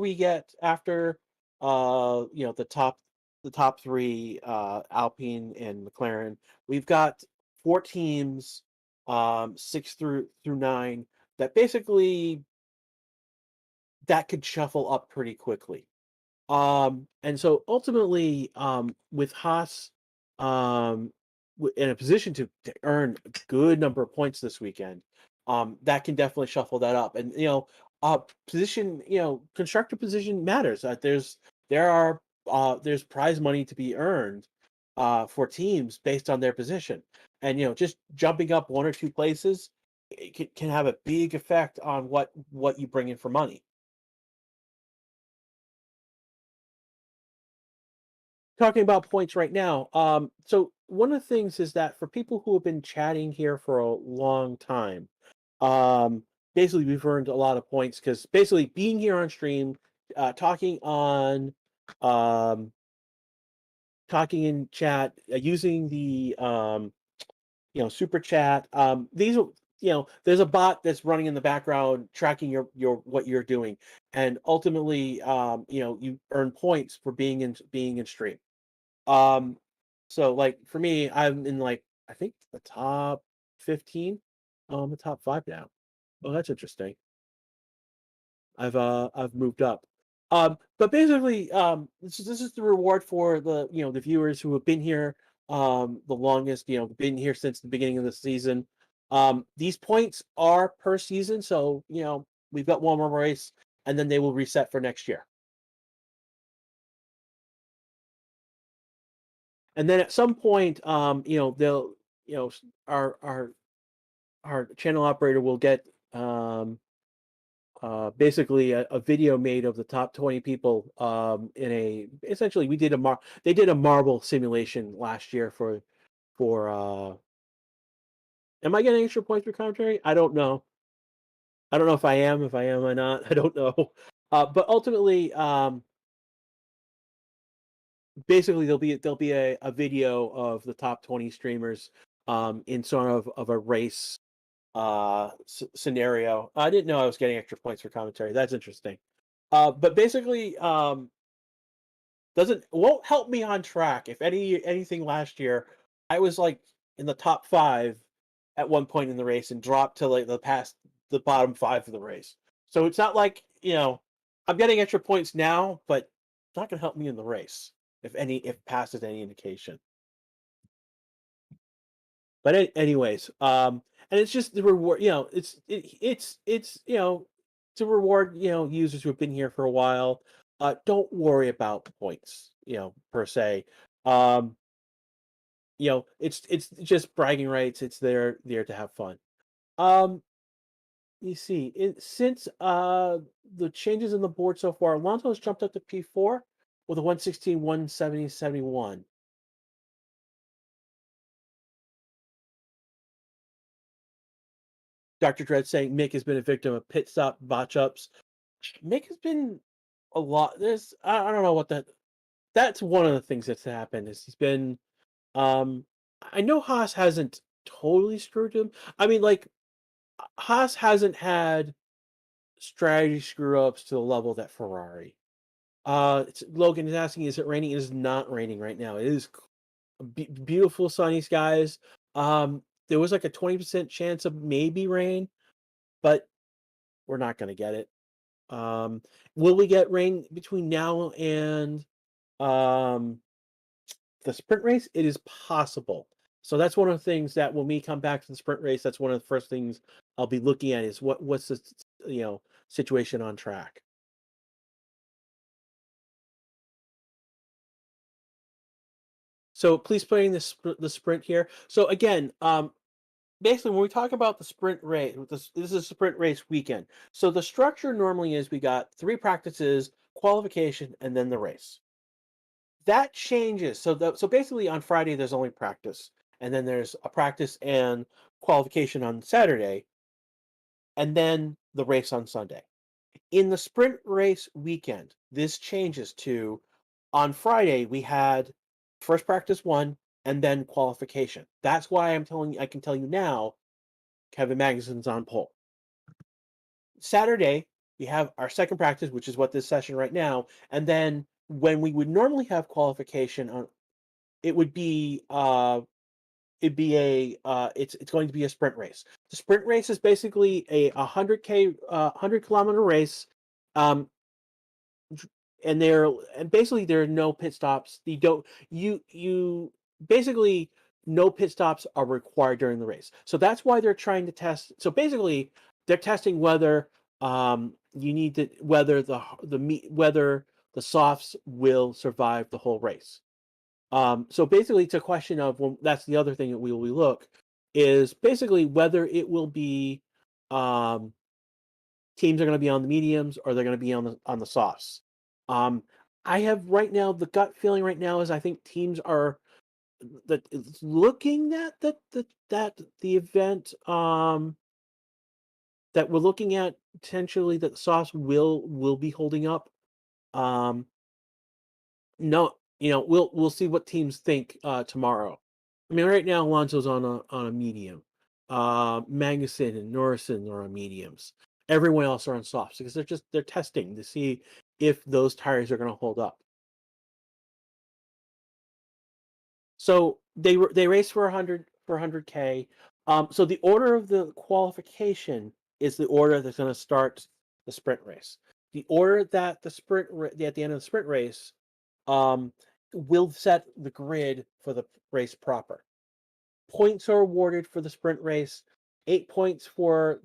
the top three, Alpine and McLaren, we've got four teams, six through nine, that basically that could shuffle up pretty quickly. And so ultimately, with Haas, in a position to earn a good number of points this weekend, that can definitely shuffle that up. And position, constructor position matters. There's prize money to be earned, for teams based on their position, and just jumping up one or two places, it can have a big effect on what you bring in for money. Talking about points right now. So one of the things is that for people who have been chatting here for a long time, um, basically we've earned a lot of points because basically being here on stream, talking on, um, talking in chat, using the super chat. There's a bot that's running in the background tracking your what you're doing, and ultimately, you earn points for being in stream. Um, so like for me, I'm in like I think the top 15, the top 5 now. Oh, that's interesting. I've moved up. But basically, this is the reward for the viewers who have been here the longest. Been here since the beginning of the season. These points are per season, so we've got one more race, and then they will reset for next year. And then at some point, they'll, our channel operator will get basically a video made of the top 20 people, essentially they did a marble simulation last year for am I getting extra points for commentary? I don't know if I am or not. I don't know. But ultimately, basically there'll be a video of the top 20 streamers, in sort of a race scenario. I didn't know I was getting extra points for commentary. That's interesting. But basically, doesn't won't help me on track. If anything last year, I was like in the top 5 at one point in the race and dropped to like the bottom 5 of the race. So it's not like, I'm getting extra points now, but it's not going to help me in the race if past is any indication. But anyways, and it's just the reward. It's to reward users who have been here for a while. Don't worry about points, per se. Um, it's just bragging rights. It's there to have fun. Um, you see, since the changes in the board so far, Alonso has jumped up to P4 with a 116, 170, 71. Dr. Dread saying Mick has been a victim of pit stop botch ups. Mick has been a lot. I don't know what that's one of the things that's happened is he's been, um I know Haas hasn't totally screwed him. I mean, like, Haas hasn't had strategy screw ups to the level that Ferrari. Logan is asking, is it raining? It is not raining right now. It is beautiful sunny skies. There was like a 20% chance of maybe rain, but we're not going to get it. Um, will we get rain between now and um, the sprint race? It is possible. So that's one of the things that when we come back to the sprint race, that's one of the first things I'll be looking at is what's the situation on track. So please playing the sprint here. So again, basically when we talk about the sprint race, this is a sprint race weekend. So the structure normally is we got 3 practices, qualification, and then the race. That changes. So basically on Friday there's only practice, and then there's a practice and qualification on Saturday, and then the race on Sunday. In the sprint race weekend, this changes to on Friday we had first practice 1 and then qualification. That's why I can tell you now Kevin Magnussen's on pole. Saturday, we have our second practice, which is what this session right now, and then when we would normally have qualification on it would be it'd be it's going to be a sprint race. The sprint race is basically a 100 kilometer race. Um, and basically there are no pit stops. You basically no pit stops are required during the race. So that's why they're trying to test. So basically they're testing whether you need to whether whether the softs will survive the whole race. So basically it's a question of, well, that's the other thing that we will look is basically whether it will be um teams are going to be on the mediums or they're going to be on the softs. Um, I have right now the gut feeling right now is I think teams are that it's looking at that the event that we're looking at potentially that the softs will be holding up. Um, no, we'll see what teams think tomorrow. I mean, right now Alonso's on a medium. Magnussen and Norrison are on mediums. Everyone else are on softs because they're testing to see if those tires are going to hold up. So they race for 100K. So the order of the qualification is the order that's going to start the sprint race. The order that at the end of the sprint race will set the grid for the race proper. Points are awarded for the sprint race. 8 points for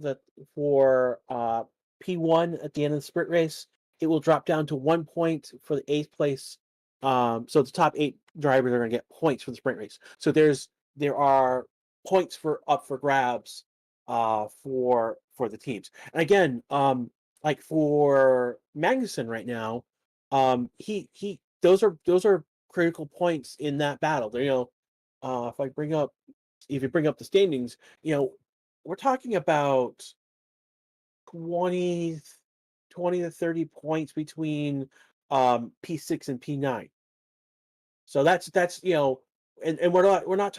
P1 at the end of the sprint race. It will drop down to 1 point for the 8th place. So the top 8 drivers are going to get points for the sprint race. So there are points up for grabs for the teams. And again, like for Magnussen right now, he those are critical points in that battle. If you bring up the standings, we're talking about 20, 20 to 30 points between P6 and P9. So and we're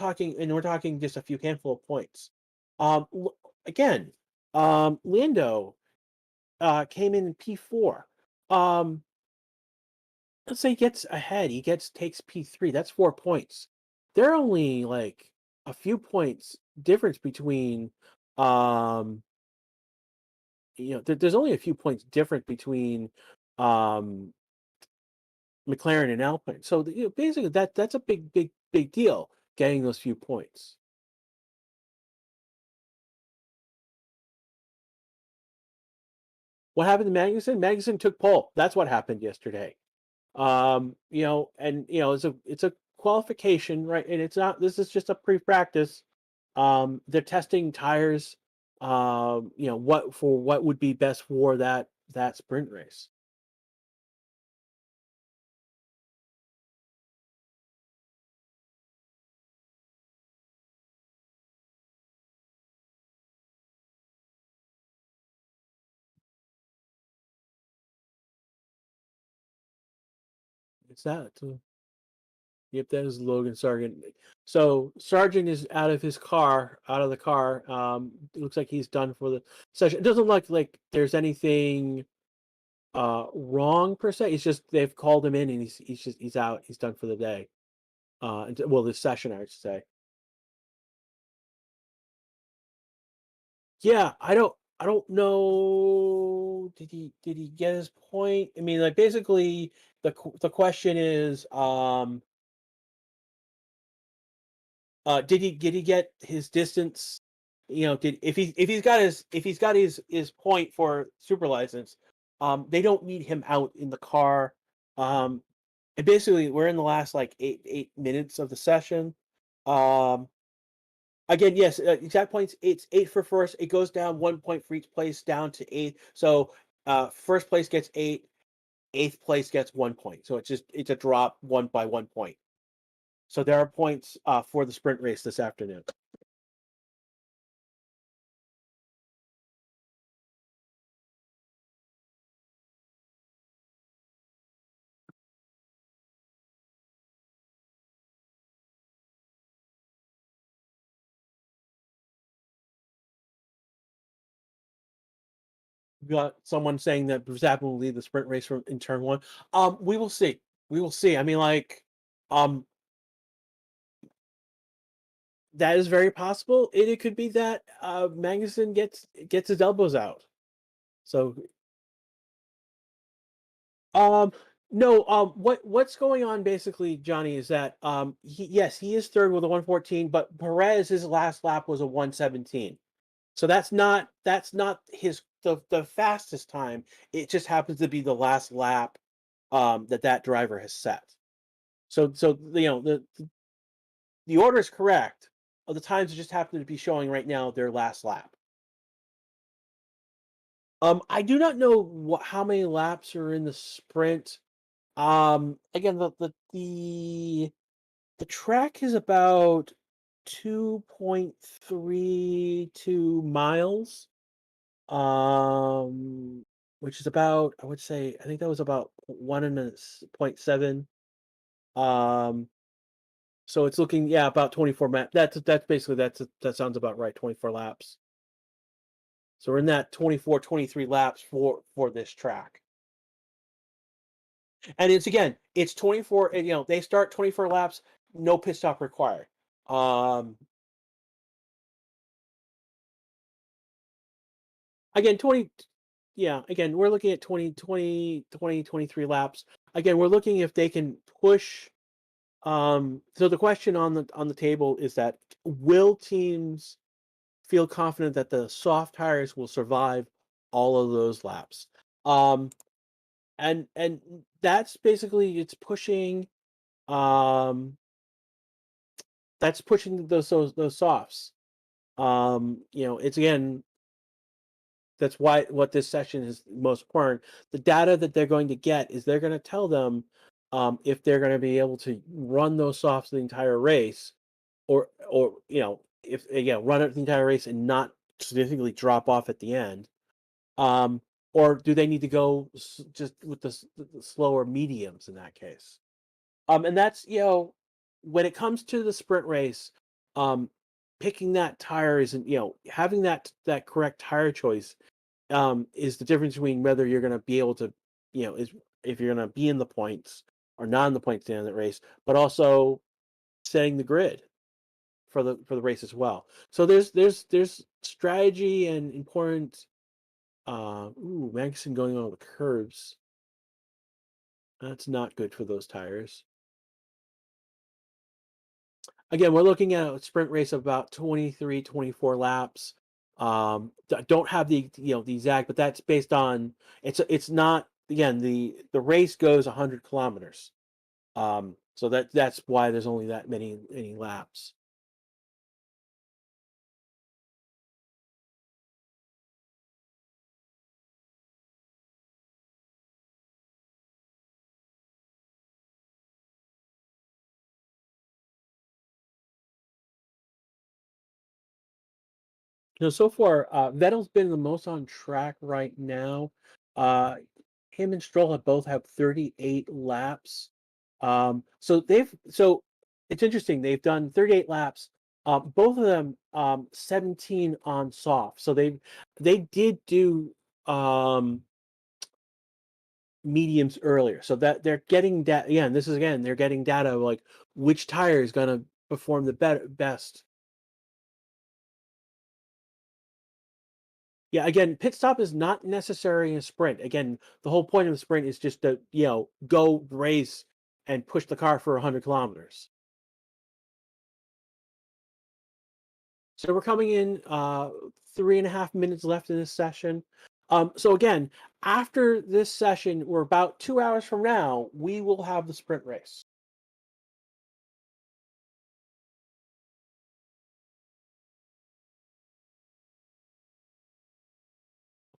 talking just a few handful of points. Again, Lando came in P4. Let's say he gets ahead, takes P3. That's 4 points. There are only like a few points difference between there's only a few points different between um McLaren and Alpine. So basically that's a big deal getting those few points. What happened to Magnussen? Magnussen took pole. That's what happened yesterday. It's a qualification, right? And it's not. This is just a pre-practice. They're testing tires. What would be best for that sprint race. It's that. Yep, that is Logan Sargent. So Sargent is out of the car. It looks like he's done for the session. It doesn't look like there's anything wrong per se. It's just they've called him in and he's out. He's done for the day. This session, I should say. Yeah, I don't know. Did he get his point? I mean, like basically the question is Did he get his distance? Did if he's got his point for super license, they don't need him out in the car. Um, and basically, we're in the last like 8 minutes of the session. Um, Again, yes, exact points. It's 8 for first. It goes down 1 point for each place down to 8. So first place gets 8. Eighth place gets 1 point. So it's a drop one by 1 point. So there are points for the sprint race this afternoon. We got someone saying that Verstappen will lead the sprint race from in turn one. We will see. We will see. I mean, like, um, that is very possible. It could be that Magnussen gets his elbows out. So, um, no, what's going on basically, Johnny, is that he is third with a 114, but Perez his last lap was a 117. So that's not his the fastest time. It just happens to be the last lap that driver has set. So the order is correct. The times just happen to be showing right now their last lap. I do not know how many laps are in the sprint. Again, the track is about 2.32 miles. Which is about, I would say, I think that was about 1.7. Um, so it's looking, yeah, about 24 laps. That's basically that sounds about right. 24 laps. So we're in that 24, 23 laps for this track. And it's 24, and they start 24 laps, no pit stop required. Um, Again, 20, yeah, again, we're looking at 23 laps. Again, we're looking if they can push. So the question on the table is that will teams feel confident that the soft tires will survive all of those laps? Um, and that's basically it's pushing. Um, that's pushing those softs. It's again that's why what this session is most important. The data that they're going to get is they're going to tell them if they're going to be able to run those softs the entire race, or if again run it the entire race and not significantly drop off at the end, um, or do they need to go just with the slower mediums in that case? And that's when it comes to the sprint race, um, picking that tire isn't having that correct tire choice is the difference between whether you're going to be able to, is if you're going to be in the points or not in the points at the end of that race, but also setting the grid for the race as well. So there's strategy and important. Magnussen going on the curbs. That's not good for those tires. Again, we're looking at a sprint race of about 23, 24 laps. Don't have the exact, but that's based on it's not again the race goes 100 kilometers. So that's why there's only that many laps. So far, Vettel's been the most on track right now. Uh, him and Stroll both have 38 laps. So it's interesting. They've done 38 laps. Both of them 17 on soft. So they did do um, mediums earlier. So that they're getting that again. This is again they're getting data of, like, which tire is going to perform the best. Yeah, again, pit stop is not necessary in a sprint. Again, the whole point of the sprint is just to, go race and push the car for 100 kilometers. So we're coming in 3.5 minutes left in this session. So again, after this session, we're about 2 hours from now, we will have the sprint race.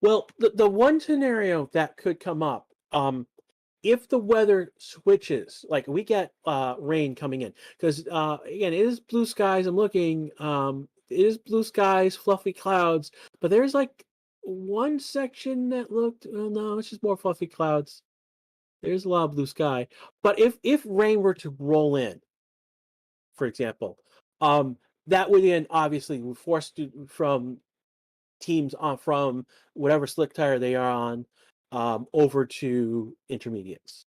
Well, the one scenario that could come up, if the weather switches, like we get rain coming in, because again, it is blue skies. I'm looking, it is blue skies, fluffy clouds, but there's like one section that looked, well, no, it's just more fluffy clouds. There's a lot of blue sky. But if rain were to roll in, for example, um, that would then obviously force from teams on from whatever slick tire they are on over to intermediates.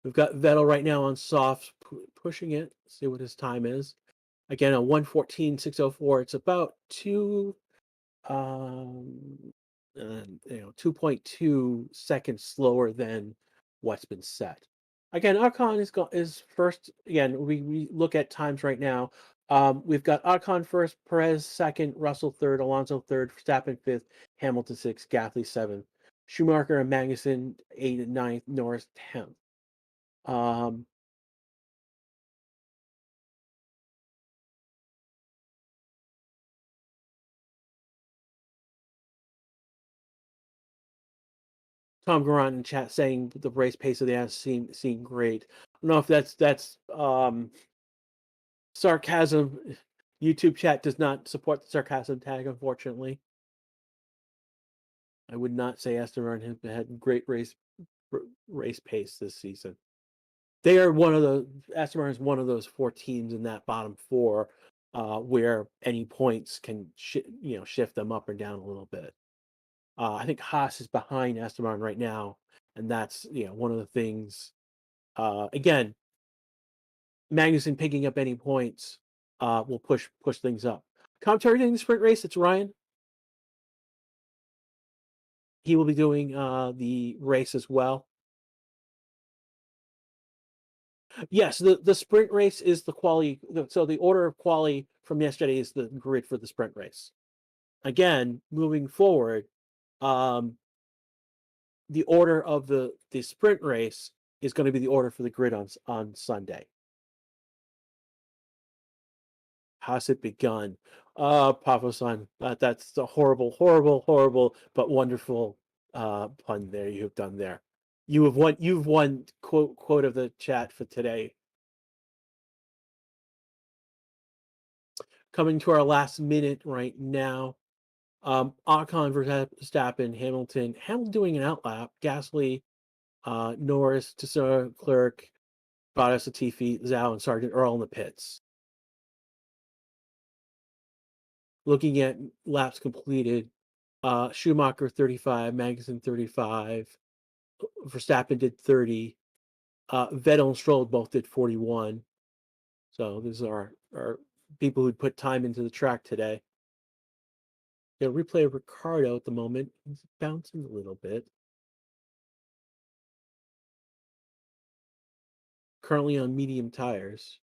We've got Vettel right now on soft, pushing it. See what his time is. Again, a 1:14.604. It's about um, 2.2 seconds slower than what's been set. Again, Ocon is first. Again, we look at times right now. We've got Ocon first, Perez second, Russell third, Alonso third, Verstappen fifth, Hamilton sixth, Gasly seventh, Schumacher and Magnussen eighth and ninth, Norris 10th. Um, Tom Garant in chat saying the race pace of the ass seemed great. I don't know if that's sarcasm. YouTube chat does not support the sarcasm tag, unfortunately. I would not say Aston Martin has had great race pace this season. They are one of the Aston Martin is one of those 4 teams in that bottom 4 where any points can shift them up or down a little bit. I think Haas is behind Aston Martin right now, and that's one of the things. Again, Magnussen picking up any points will push things up. Commentary in the sprint race, it's Ryan. He will be doing the race as well. Yes, the sprint race is the quali. So the order of quali from yesterday is the grid for the sprint race. Again, moving forward, the order of the sprint race is going to be the order for the grid on Sunday. How's it begun? Papa-san, that's a horrible, but wonderful pun there you have done there. You've won quote of the chat for today. Coming to our last minute right now. Ocon, Verstappen, Hamilton doing an outlap. Gasly, Norris, Tsunoda, Clerk, Bottas, Latifi, Zhou, and Sargent are all in the pits. Looking at laps completed, Schumacher 35, Magnussen 35, Verstappen did 30, Vettel and Stroll both did 41. So these are people who put time into the track today. Replay of Ricciardo at the moment. He's bouncing a little bit. Currently on medium tires.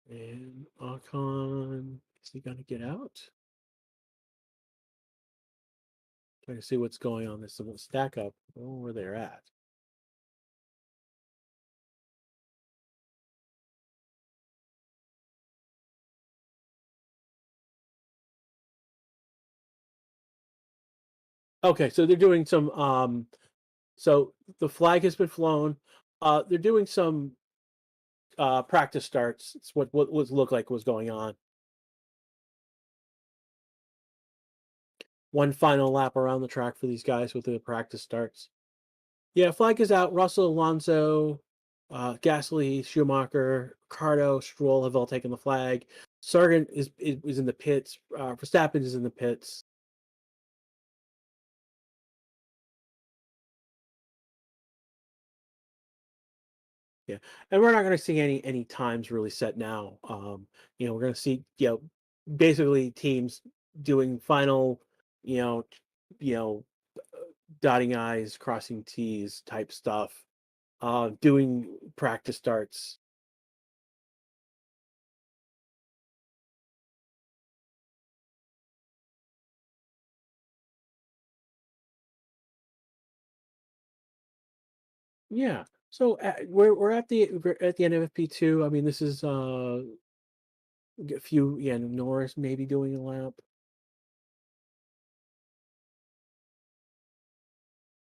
And Ocon, is he going to get out? Trying to see what's going on. This will stack up where they're at. Okay, so they're doing some. So the flag has been flown. They're doing some practice starts. It's what looked like was going on. One final lap around the track for these guys with the practice starts. Yeah, flag is out. Russell, Alonso, Gasly, Schumacher, Ricciardo, Stroll have all taken the flag. Sargent is in the pits. Verstappen is in the pits. Yeah, and we're not gonna see any times really set now. We're gonna see, basically teams doing final, you know, t- you know, dotting I's, crossing T's type stuff. Doing practice starts. Yeah. So we're at the end of FP2. I mean, this is a few, yeah, Norris maybe doing a lap.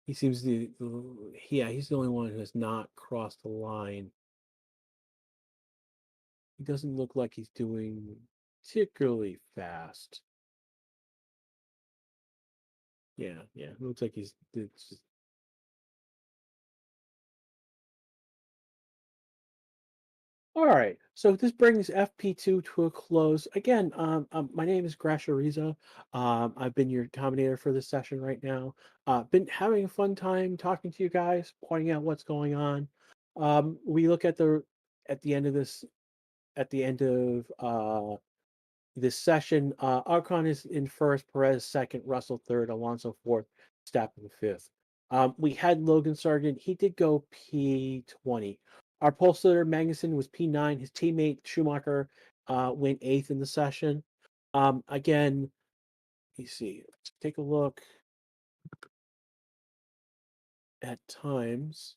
He seems yeah, he's the only one who has not crossed the line. He doesn't look like he's doing particularly fast. Yeah, yeah. It looks like it's just. All right. So this brings FP2 to a close. Again, my name is Grash. I've been your commentator for this session right now. Been having a fun time talking to you guys, pointing out what's going on. We look at the end of this at the end of this session. Ocon is in first, Perez second, Russell third, Alonso fourth, Verstappen fifth. We had Logan Sargent. He did go P20. Our pole sitter Magnussen was P9. His teammate Schumacher went eighth in the session. Again, let me see. Let's take a look at times.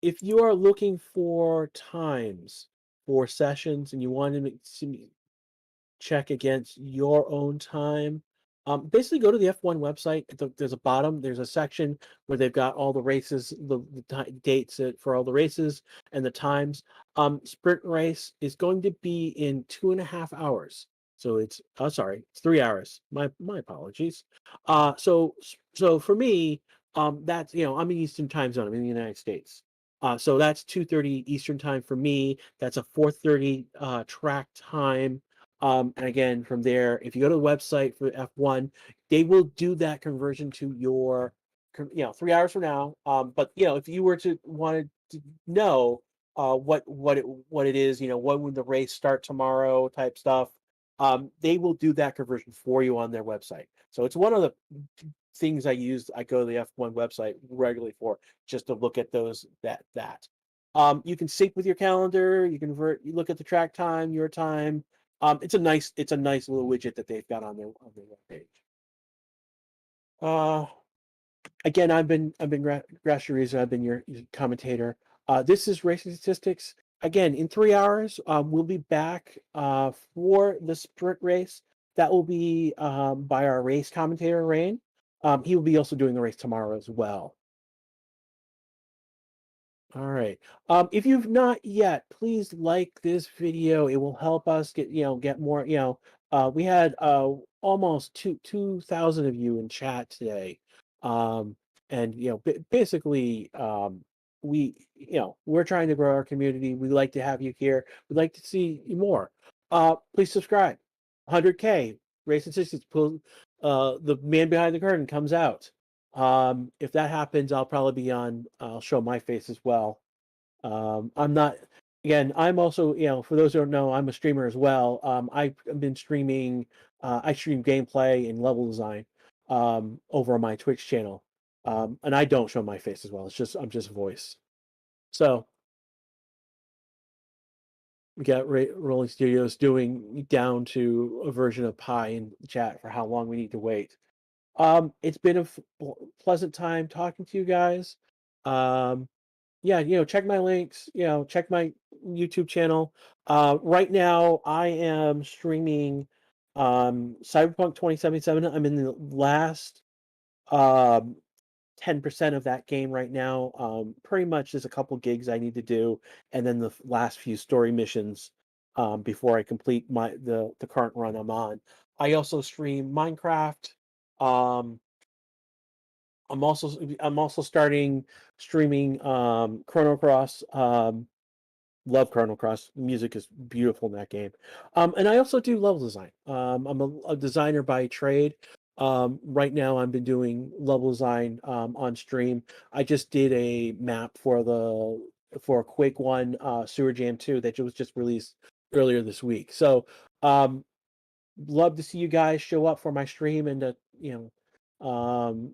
If you are looking for times for sessions and you want to check against your own time. Basically, go to the F1 website. There's a bottom. There's a section where they've got all the races, the dates for all the races and the times. Sprint race is going to be in 2.5 hours. So it's sorry, it's 3 hours. My apologies. So for me, that's I'm in Eastern time zone. I'm in the United States. So that's 2:30 Eastern time for me. That's a 4:30 track time. And again, from there, if you go to the website for F1, they will do that conversion to 3 hours from now. But if you were to wanted to know what it is, when would the race start tomorrow, type stuff, they will do that conversion for you on their website. So it's one of the things I use. I go to the F1 website regularly for, just to look at those that. You can sync with your calendar. You look at the track time, your time. It's a nice little widget that they've got on their webpage. Uh, Again, I've been Grasheriza. I've been your commentator. This is Racing Statistics. Again, in 3 hours, we'll be back for the sprint race. That will be by our race commentator, Rain. He will be also doing the race tomorrow as well. All right. If you've not yet, please like this video. It will help us get more. We had almost 2,000 of you in chat today, and basically, we're trying to grow our community. We like to have you here. We'd like to see you more. Please subscribe. 100K Racing Sixties. The man behind the curtain comes out. If that happens, I'll show my face as well. I'm not, again, I'm also, for those who don't know, I'm a streamer as well. I've been streaming, I stream gameplay and level design, over on my Twitch channel. And I don't show my face as well. I'm just voice. So we got Rolling Studios doing down to a version of Pi in chat for how long we need to wait. It's been a pleasant time talking to you guys. Um, yeah, check my links, check my YouTube channel. Right now I am streaming Cyberpunk 2077. I'm in the last um 10% of that game right now. Pretty much there's a couple gigs I need to do, and then the last few story missions before I complete the current run I'm on. I also stream Minecraft. Um, I'm also starting streaming Chrono Cross. Love Chrono Cross. Music is beautiful in that game. And I also do level design. I'm a designer by trade. Right now I've been doing level design on stream. I just did a map for the for a Quake 1 Sewer Jam 2 that was just released earlier this week. So love to see you guys show up for my stream and to,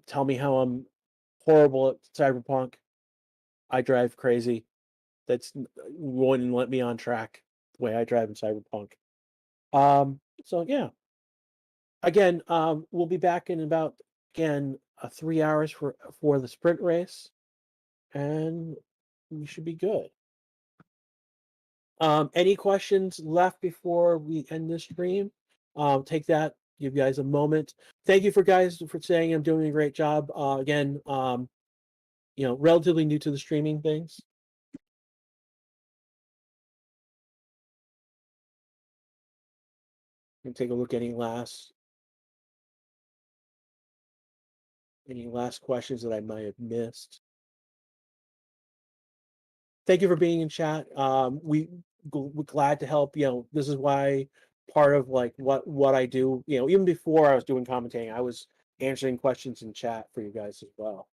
tell me how I'm horrible at Cyberpunk. I drive crazy. That's wouldn't let me on track the way I drive in Cyberpunk. So yeah. Again, we'll be back in about 3 hours for the sprint race, and we should be good. Any questions left before we end this stream? Take that, give you guys a moment. Thank you for saying I'm doing a great job. Again, relatively new to the streaming things. And take a look at any last questions that I might have missed. Thank you for being in chat. We're glad to help. This is why part of like what I do. Even before I was doing commentating, I was answering questions in chat for you guys as well.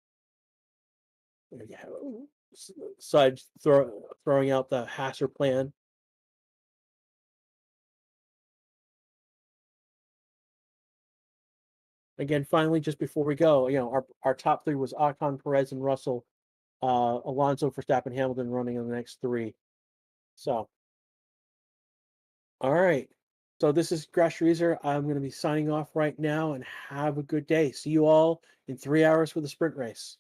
Yeah. So I'm throwing out the Hasser plan. Again, finally, just before we go, our top three was Ocon, Perez, and Russell. Alonso, Verstappen, Hamilton running in the next three. So, all right. So this is Grash. I'm going to be signing off right now, and have a good day. See you all in 3 hours for the sprint race.